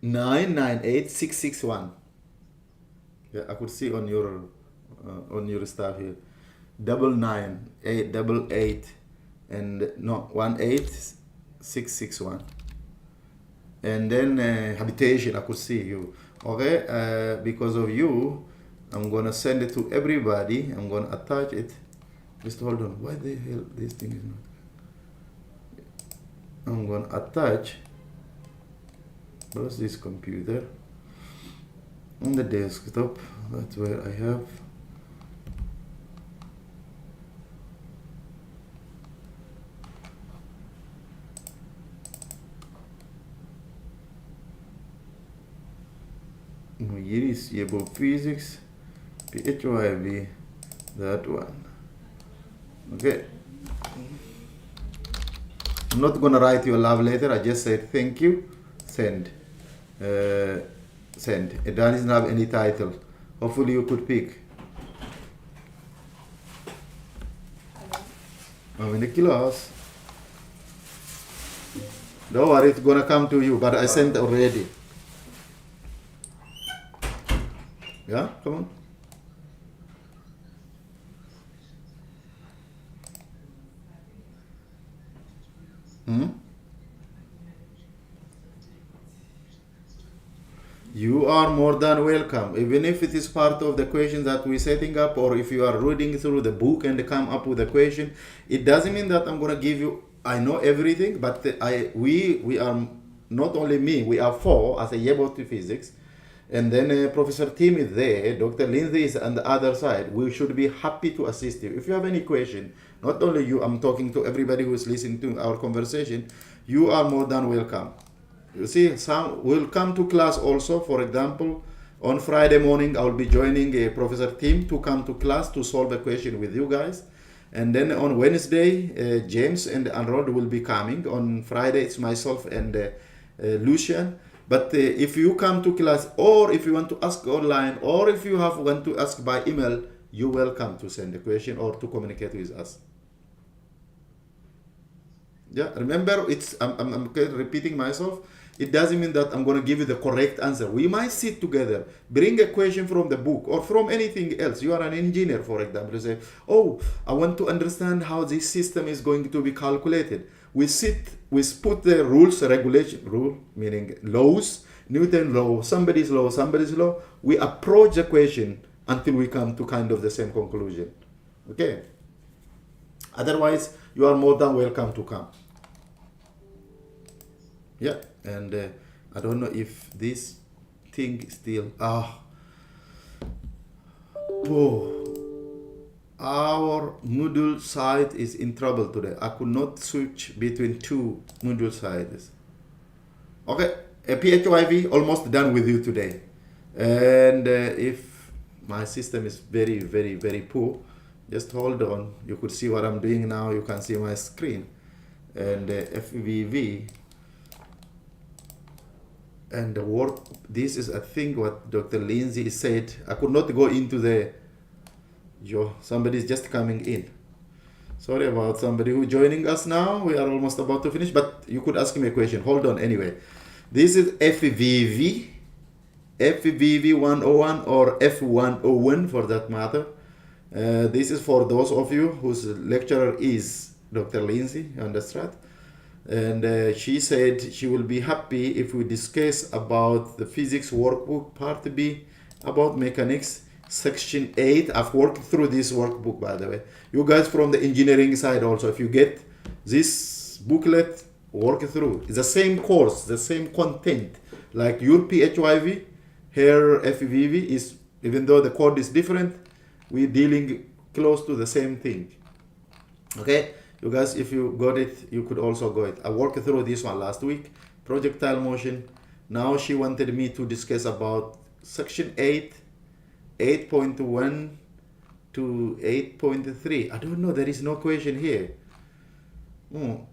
S1: 998661. Yeah, I could see on your stuff here. 99888 and no 18661, and then habitation. I could see you. Okay, because of you, I'm gonna send it to everybody. I'm gonna attach it. Just hold on. Why the hell this thing is not? I'm gonna attach. Where's this computer? On the desktop. That's where I have. Here is about physics, PHYV, that one. Okay. I'm not gonna write you a love letter. I just said thank you, send, send. It doesn't have any title. Hopefully you could pick. I'm in the class. Don't worry, it's gonna come to you, but I sent already. Yeah, come on. You are more than welcome, even if it is part of the question that we're setting up, or if you are reading through the book and come up with a question. It doesn't mean that I'm gonna give you, I know everything, but we are not only me, we are four as a Yebot Physics, and then Professor Tim is there, Dr. Lindsay is on the other side. We should be happy to assist you. If you have any question, not only you, I'm talking to everybody who is listening to our conversation, you are more than welcome. You see, some will come to class also. For example, on Friday morning, I will be joining a Professor Tim to come to class to solve a question with you guys. And then on Wednesday, James and Anrod will be coming. On Friday, it's myself and Lucian. But if you come to class, or if you want to ask online, or if you want to ask by email, you're welcome to send a question or to communicate with us. Yeah, remember, I'm repeating myself. It doesn't mean that I'm going to give you the correct answer. We might sit together, bring a question from the book or from anything else. You are an engineer, for example. You say, oh, I want to understand how this system is going to be calculated. We put the rules, rule, meaning laws, Newton law, somebody's law. We approach the question until we come to kind of the same conclusion. Okay? Otherwise, you are more than welcome to come. Yeah, and I don't know if this thing still our Moodle site is in trouble today. I could not switch between two Moodle sites. Okay, PHYV almost done with you today, and if my system is very, very, very poor, just hold on. You could see what I'm doing now. You can see my screen, and FVV. And the work, this is I think what Dr. Lindsay said. I could not go into the, somebody is just coming in. Sorry about somebody who joining us now. We are almost about to finish, but you could ask me a question. Hold on anyway. This is FVV 101 or F101 for that matter. This is for those of you whose lecturer is Dr. Lindsay, you understand? And she said she will be happy if we discuss about the physics workbook part B about mechanics section 8. I've worked through this workbook, by the way. You guys from the engineering side also, if you get this booklet, work through. It's the same course, the same content. Like your PHYV, here FVV is, even though the code is different, we're dealing close to the same thing. Okay? You guys, if you got it, you could also go it. I worked through this one last week, projectile motion. Now she wanted me to discuss about section 8, 8.1 to 8.3. I don't know, there is no question here.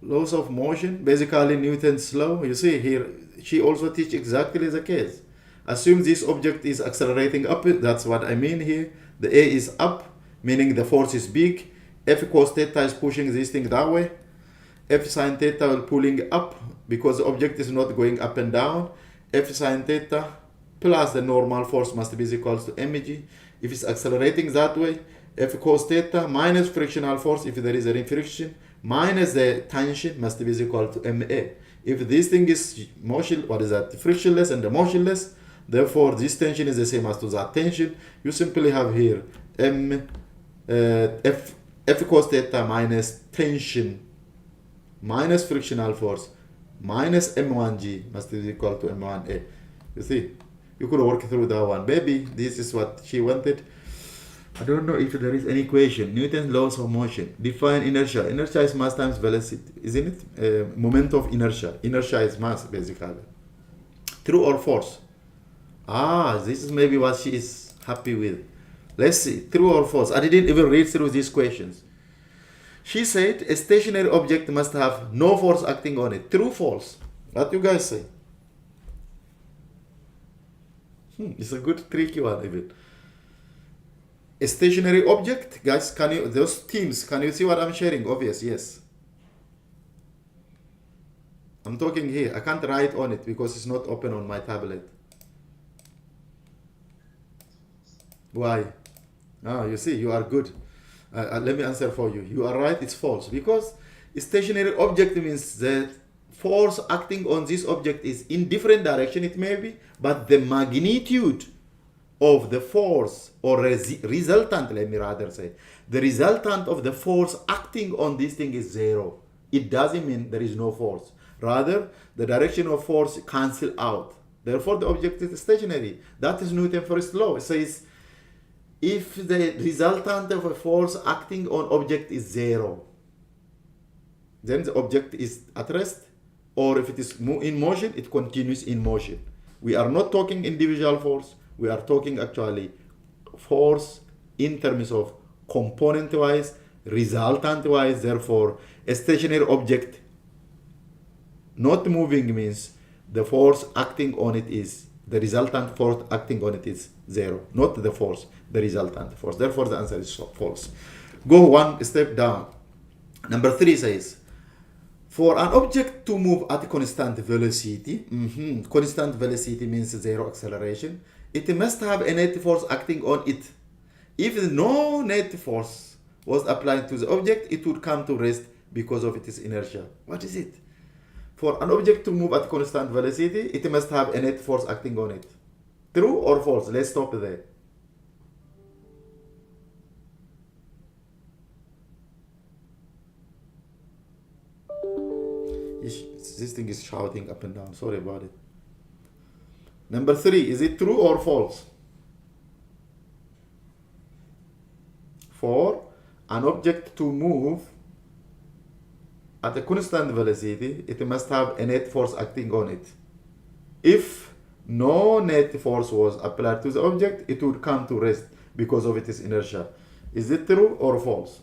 S1: Laws of motion, basically Newton's law. You see here, she also teach exactly the case. Assume this object is accelerating up, that's what I mean here. The A is up, meaning the force is big. F cos theta is pushing this thing that way. F sine theta will pulling up because the object is not going up and down. F sine theta plus the normal force must be equal to mg. If it's accelerating that way, F cos theta minus frictional force, if there is any friction, minus the tension must be equal to ma. If this thing is motion, what is that? Frictionless and motionless, therefore this tension is the same as to that tension. You simply have here F cos theta minus tension minus frictional force minus m1g must be equal to m1a. You see, you could work through that one. Maybe this is what she wanted. I don't know if there is any question. Newton's laws of motion. Define inertia. Inertia is mass times velocity, isn't it? Moment of inertia. Inertia is mass, basically. True or false? Ah, this is maybe what she is happy with. Let's see, true or false. I didn't even read through these questions. She said a stationary object must have no force acting on it. True, false. What you guys say? It's a good tricky one even. A stationary object, guys, can you, those teams, can you see what I'm sharing? Obvious, yes. I'm talking here. I can't write on it because it's not open on my tablet. Why? Ah, you see, you are good. Let me answer for you. You are right, it's false. Because a stationary object means the force acting on this object is in different direction, it may be, but the magnitude of the force or resultant, let me rather say, the resultant of the force acting on this thing is zero. It doesn't mean there is no force. Rather, the direction of force cancel out. Therefore, the object is stationary. That is Newton's first law. It says, if the resultant of a force acting on object is zero, then the object is at rest, or if it is in motion, it continues in motion. We are not talking individual force, we are talking actually force in terms of component wise, resultant wise. Therefore, a stationary object not moving means the force acting on it is, the resultant force acting on it is zero, not the force, the resultant force. Therefore, the answer is false. Go one step down. Number 3 says, for an object to move at constant velocity, constant velocity means zero acceleration, it must have a net force acting on it. If no net force was applied to the object, it would come to rest because of its inertia. What is it? For an object to move at constant velocity, it must have a net force acting on it. True or false? Let's stop there. This thing is shouting up and down. Sorry about it. Number 3, is it true or false? For an object to move at a constant velocity, it must have a net force acting on it. If no net force was applied to the object, it would come to rest because of its inertia. Is it true or false?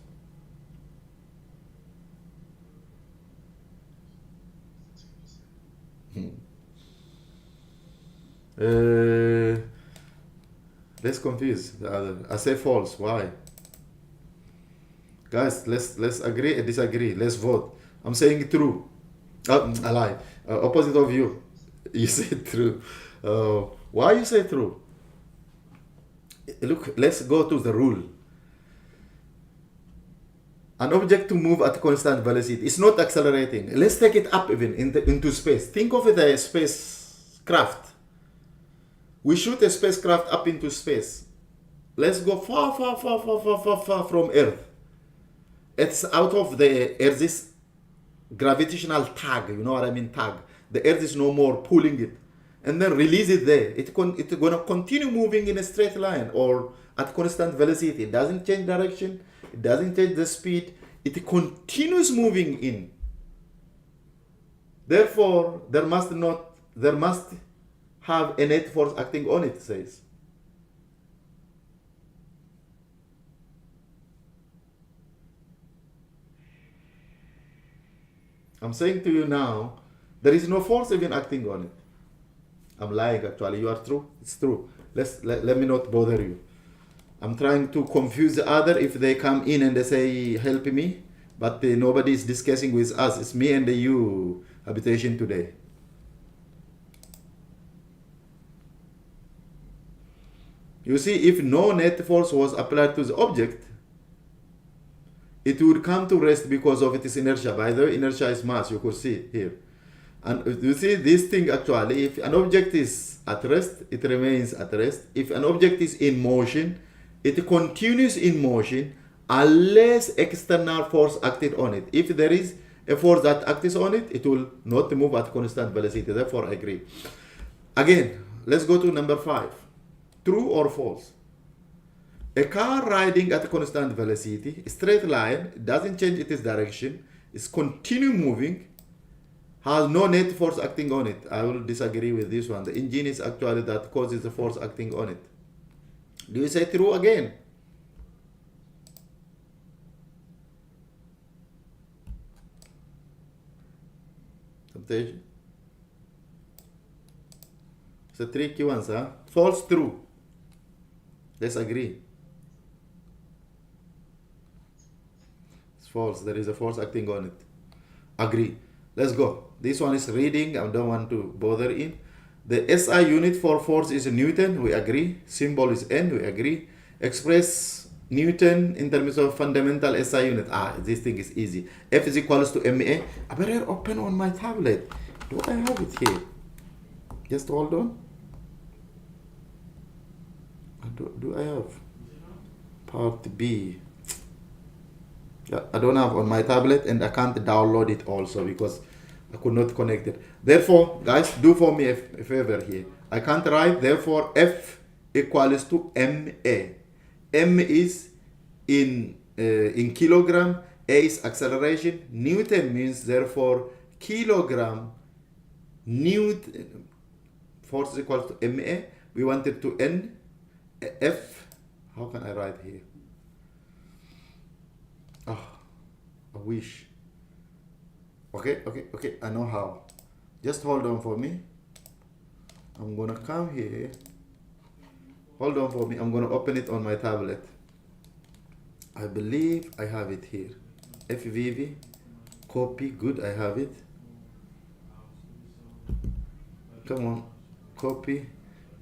S1: Let's confuse the other. I say false. Why? Guys, let's agree and disagree. Let's vote. I'm saying true. I lie. Opposite of you. You say true. Why you say true? Look, let's go to the rule. An object to move at constant velocity is not accelerating. Let's take it up even into space. Think of it as a spacecraft. We shoot a spacecraft up into space. Let's go far from Earth. It's out of the Earth's gravitational tag. You know what I mean? Tag. The Earth is no more pulling it. And then release it there. It's going to continue moving in a straight line or at constant velocity. It doesn't change direction. It doesn't change the speed. It continues moving in. Therefore, there must have a net force acting on it, says. I'm saying to you now, there is no force even acting on it. I'm lying actually. You are true. It's true. Let me not bother you. I'm trying to confuse the other if they come in and they say, help me. But nobody is discussing with us. It's me and you habitation today. You see, if no net force was applied to the object, it would come to rest because of its inertia. By the way, inertia is mass. You could see here. And you see this thing actually, if an object is at rest, it remains at rest. If an object is in motion, it continues in motion unless external force acted on it. If there is a force that acts on it, it will not move at constant velocity. Therefore, I agree. Again, let's go to number 5. True or false? A car riding at a constant velocity, straight line, doesn't change its direction, is continue moving. has no net force acting on it. I will disagree with this one. The engine is actually that causes the force acting on it. Do you say true again? Temptation. It's a tricky one, huh? False, true. Let's agree. It's false. There is a force acting on it. Agree. Let's go. This one is reading. I don't want to bother in. The SI unit for force is Newton. We agree. Symbol is N. We agree. Express Newton in terms of fundamental SI unit. This thing is easy. F is equals to MA. I better open on my tablet. Do I have it here? Just hold on. Do I have part B? Yeah, I don't have on my tablet, and I can't download it also because I could not connect it. Therefore, guys, do for me a favor here. I can't write, therefore F equals to MA. M is in kilogram, A is acceleration, Newton means therefore kilogram, Newton, force is equal to MA. We wanted to N, F, how can I write here? I wish. Okay, I know how. Just hold on for me. I'm gonna come here. Hold on for me. I'm gonna open it on my tablet. I believe I have it here. FVV, copy, good, I have it. Come on, copy.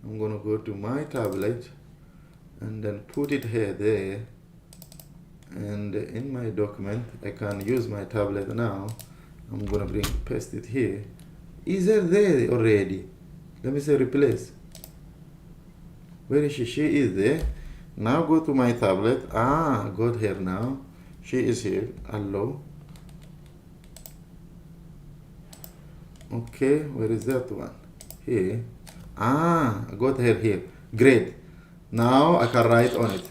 S1: I'm gonna go to my tablet and then put it here, there. And in my document, I can use my tablet now. I'm gonna paste it here. Is it there already? Let me say replace. Where is she? She is there. Now go to my tablet. Got her now. She is here. Hello. Okay, where is that one? Here. I got her here. Great. Now I can write on it.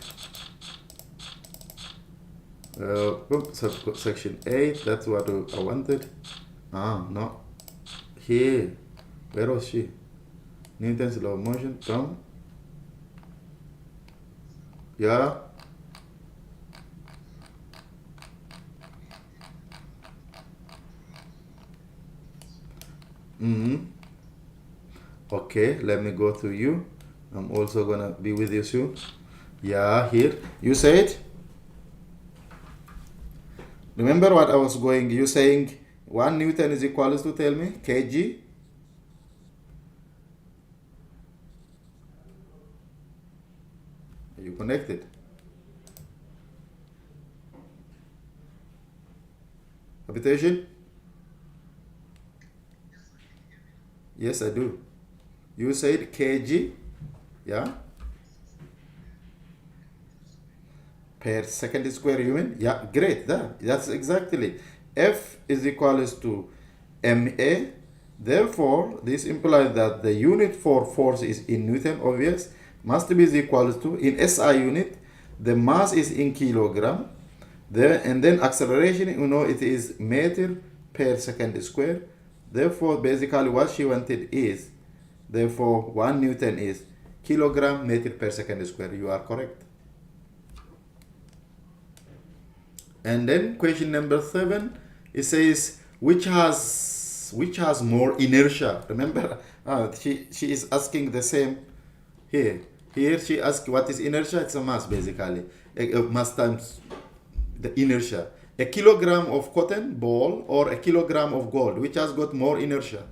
S1: Section 8, that's what I wanted. No. Here. Where was she? Newton's law of motion. Come. Yeah. Okay, let me go to you. I'm also gonna be with you soon. Yeah, here. You said? Remember what I was going, you saying 1 Newton is equals to, tell me, kg? Are you connected? Habitation? Yes, I do. You said kg, yeah? Per second square, you mean? Yeah, great. That's exactly. F is equals to MA. Therefore, this implies that the unit for force is in Newton, obvious. Must be equals to, in SI unit, the mass is in kilogram. And then acceleration, you know, it is meter per second square. Therefore, basically what she wanted is, therefore, 1 Newton is kilogram meter per second square. You are correct. And then question number 7, it says which has more inertia. Remember, she is asking the same here. Here she asks what is inertia. It's a mass, basically. Mass times the inertia. A kilogram of cotton ball or a kilogram of gold, which has got more inertia?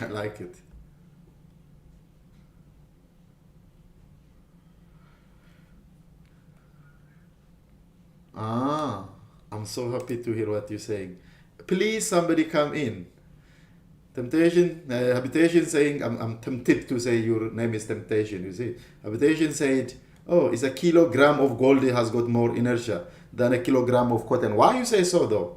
S1: I like it. I'm so happy to hear what you're saying. Please, somebody come in. Temptation, Habitation saying, I'm tempted to say your name is Temptation, you see. Habitation said, oh, it's a kilogram of gold has got more inertia than a kilogram of cotton. Why you say so, though?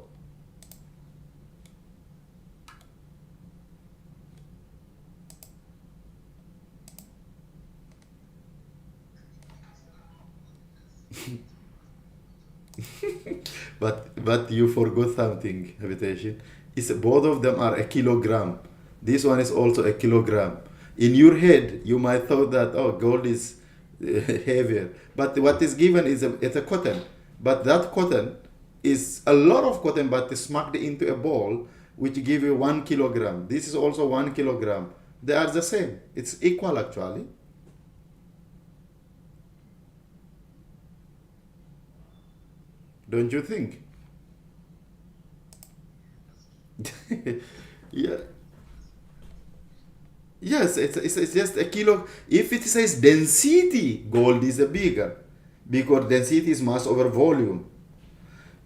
S1: but you forgot something, Habitation. It's both of them are a kilogram. This one is also a kilogram. In your head, you might thought that oh, gold is heavier, but what is given is it's a cotton. But that cotton is a lot of cotton, but smacked into a ball, which give you 1 kilogram. This is also 1 kilogram. They are the same. It's equal actually. Don't you think? Yeah. Yes, it's just a kilo. If it says density, gold is a bigger because density is mass over volume.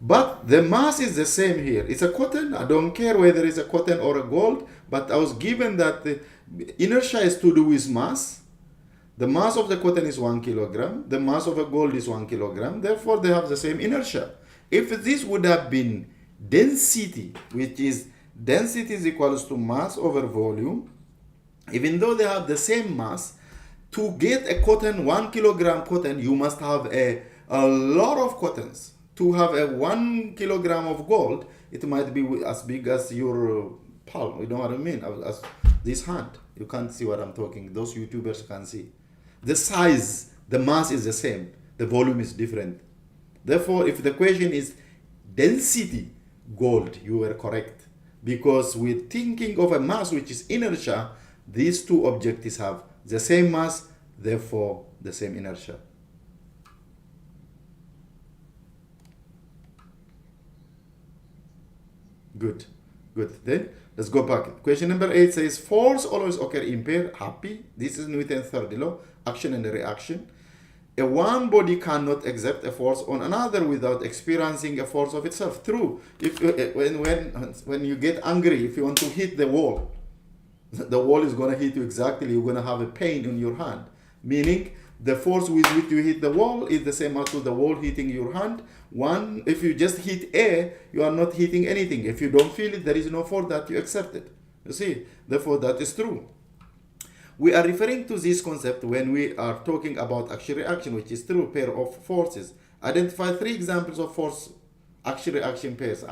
S1: But the mass is the same here. It's a cotton. I don't care whether it's a cotton or a gold, but I was given that the inertia is to do with mass. The mass of the cotton is 1 kilogram. The mass of a gold is 1 kilogram. Therefore, they have the same inertia. If this would have been density, which is density is equals to mass over volume, even though they have the same mass, to get a cotton, 1 kilogram cotton, you must have a lot of cottons. To have a 1 kilogram of gold, it might be as big as your palm. You know what I mean? As this hand. You can't see what I'm talking. Those YouTubers can see. The size, the mass is the same. The volume is different. Therefore, if the question is density, gold, you were correct. Because we're thinking of a mass which is inertia, these two objects have the same mass, therefore the same inertia. Good. Then let's go back. Question number 8 says force always occur in pair. Happy. This is Newton's third law. Action and reaction. A one body cannot exert a force on another without experiencing a force of itself. True. If when you get angry, if you want to hit the wall is going to hit you exactly. You're going to have a pain in your hand. Meaning the force with which you hit the wall is the same as to the wall hitting your hand. One, if you just hit air, you are not hitting anything. If you don't feel it, there is no force that you exerted. You see, therefore that is true. We are referring to this concept when we are talking about action reaction, which is true pair of forces. Identify 3 examples of force action reaction pairs.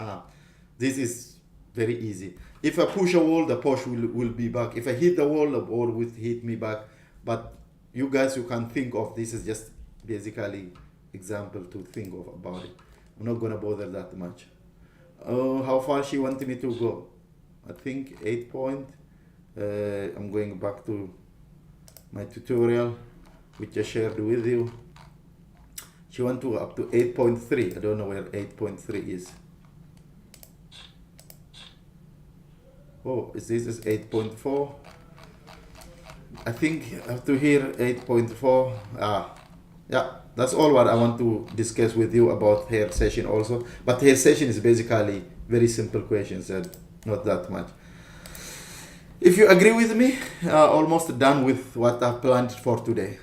S1: This is very easy. If I push a wall, the push will be back. If I hit the wall will hit me back. But you guys, you can think of this as just basically example to think of about it. I'm not gonna bother that much. How far she wanted me to go? I think 8 point. I'm going back to my tutorial which I shared with you. She went to up to 8.3. I don't know where 8.3 is. Oh, this is 8.4. I think up to here 8.4. Yeah, that's all what I want to discuss with you about her session also. But her session is basically very simple questions and not that much. If you agree with me, almost done with what I planned for today.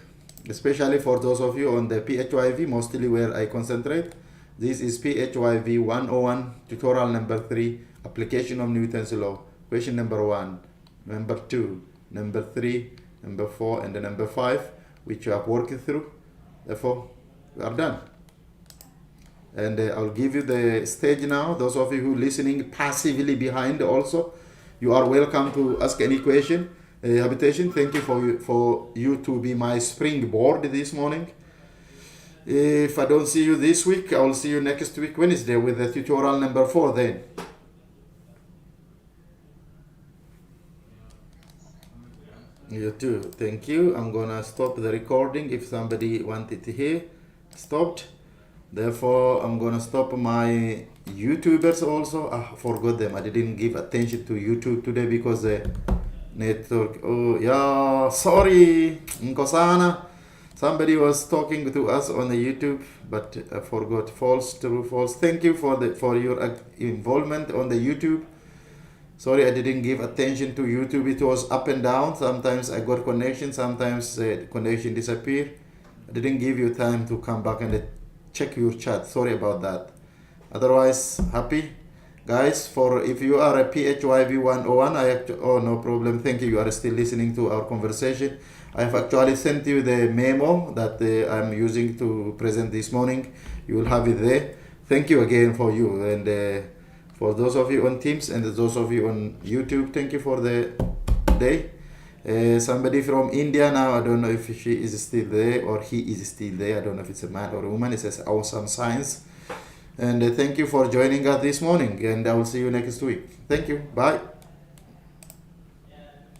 S1: Especially for those of you on the PHYV, mostly where I concentrate. This is PHYV 101, tutorial number 3, application of Newton's law. Question number 1, number 2, number 3, number 4, and the number 5, which you have worked through. Therefore, we are done. And I'll give you the stage now. Those of you who are listening passively behind also, you are welcome to ask any question. Habitation, thank you for you to be my springboard this morning. If I don't see you this week, I will see you next week Wednesday with the tutorial number 4 then. You too. Thank you. I'm gonna stop the recording if somebody wanted to hear. Stopped. Therefore, I'm gonna stop my YouTubers also. I forgot them. I didn't give attention to YouTube today because the network. Oh yeah, sorry, Nkosana. Somebody was talking to us on the YouTube, but I forgot. False, true, false. Thank you for your involvement on the YouTube. Sorry, I didn't give attention to YouTube. It was up and down. Sometimes I got connection. Sometimes the connection disappeared. I didn't give you time to come back and check your chat. Sorry about that. Otherwise, happy guys. For if you are a PHYV 101, no problem. Thank you. You are still listening to our conversation. I have actually sent you the memo that I'm using to present this morning. You will have it there. Thank you again for you, and for those of you on Teams and those of you on YouTube, thank you for the day. Somebody from India now, I don't know if she is still there or he is still there. I don't know if it's a man or a woman. It says awesome science. And thank you for joining us this morning, and I will see you next week. Thank you. Bye.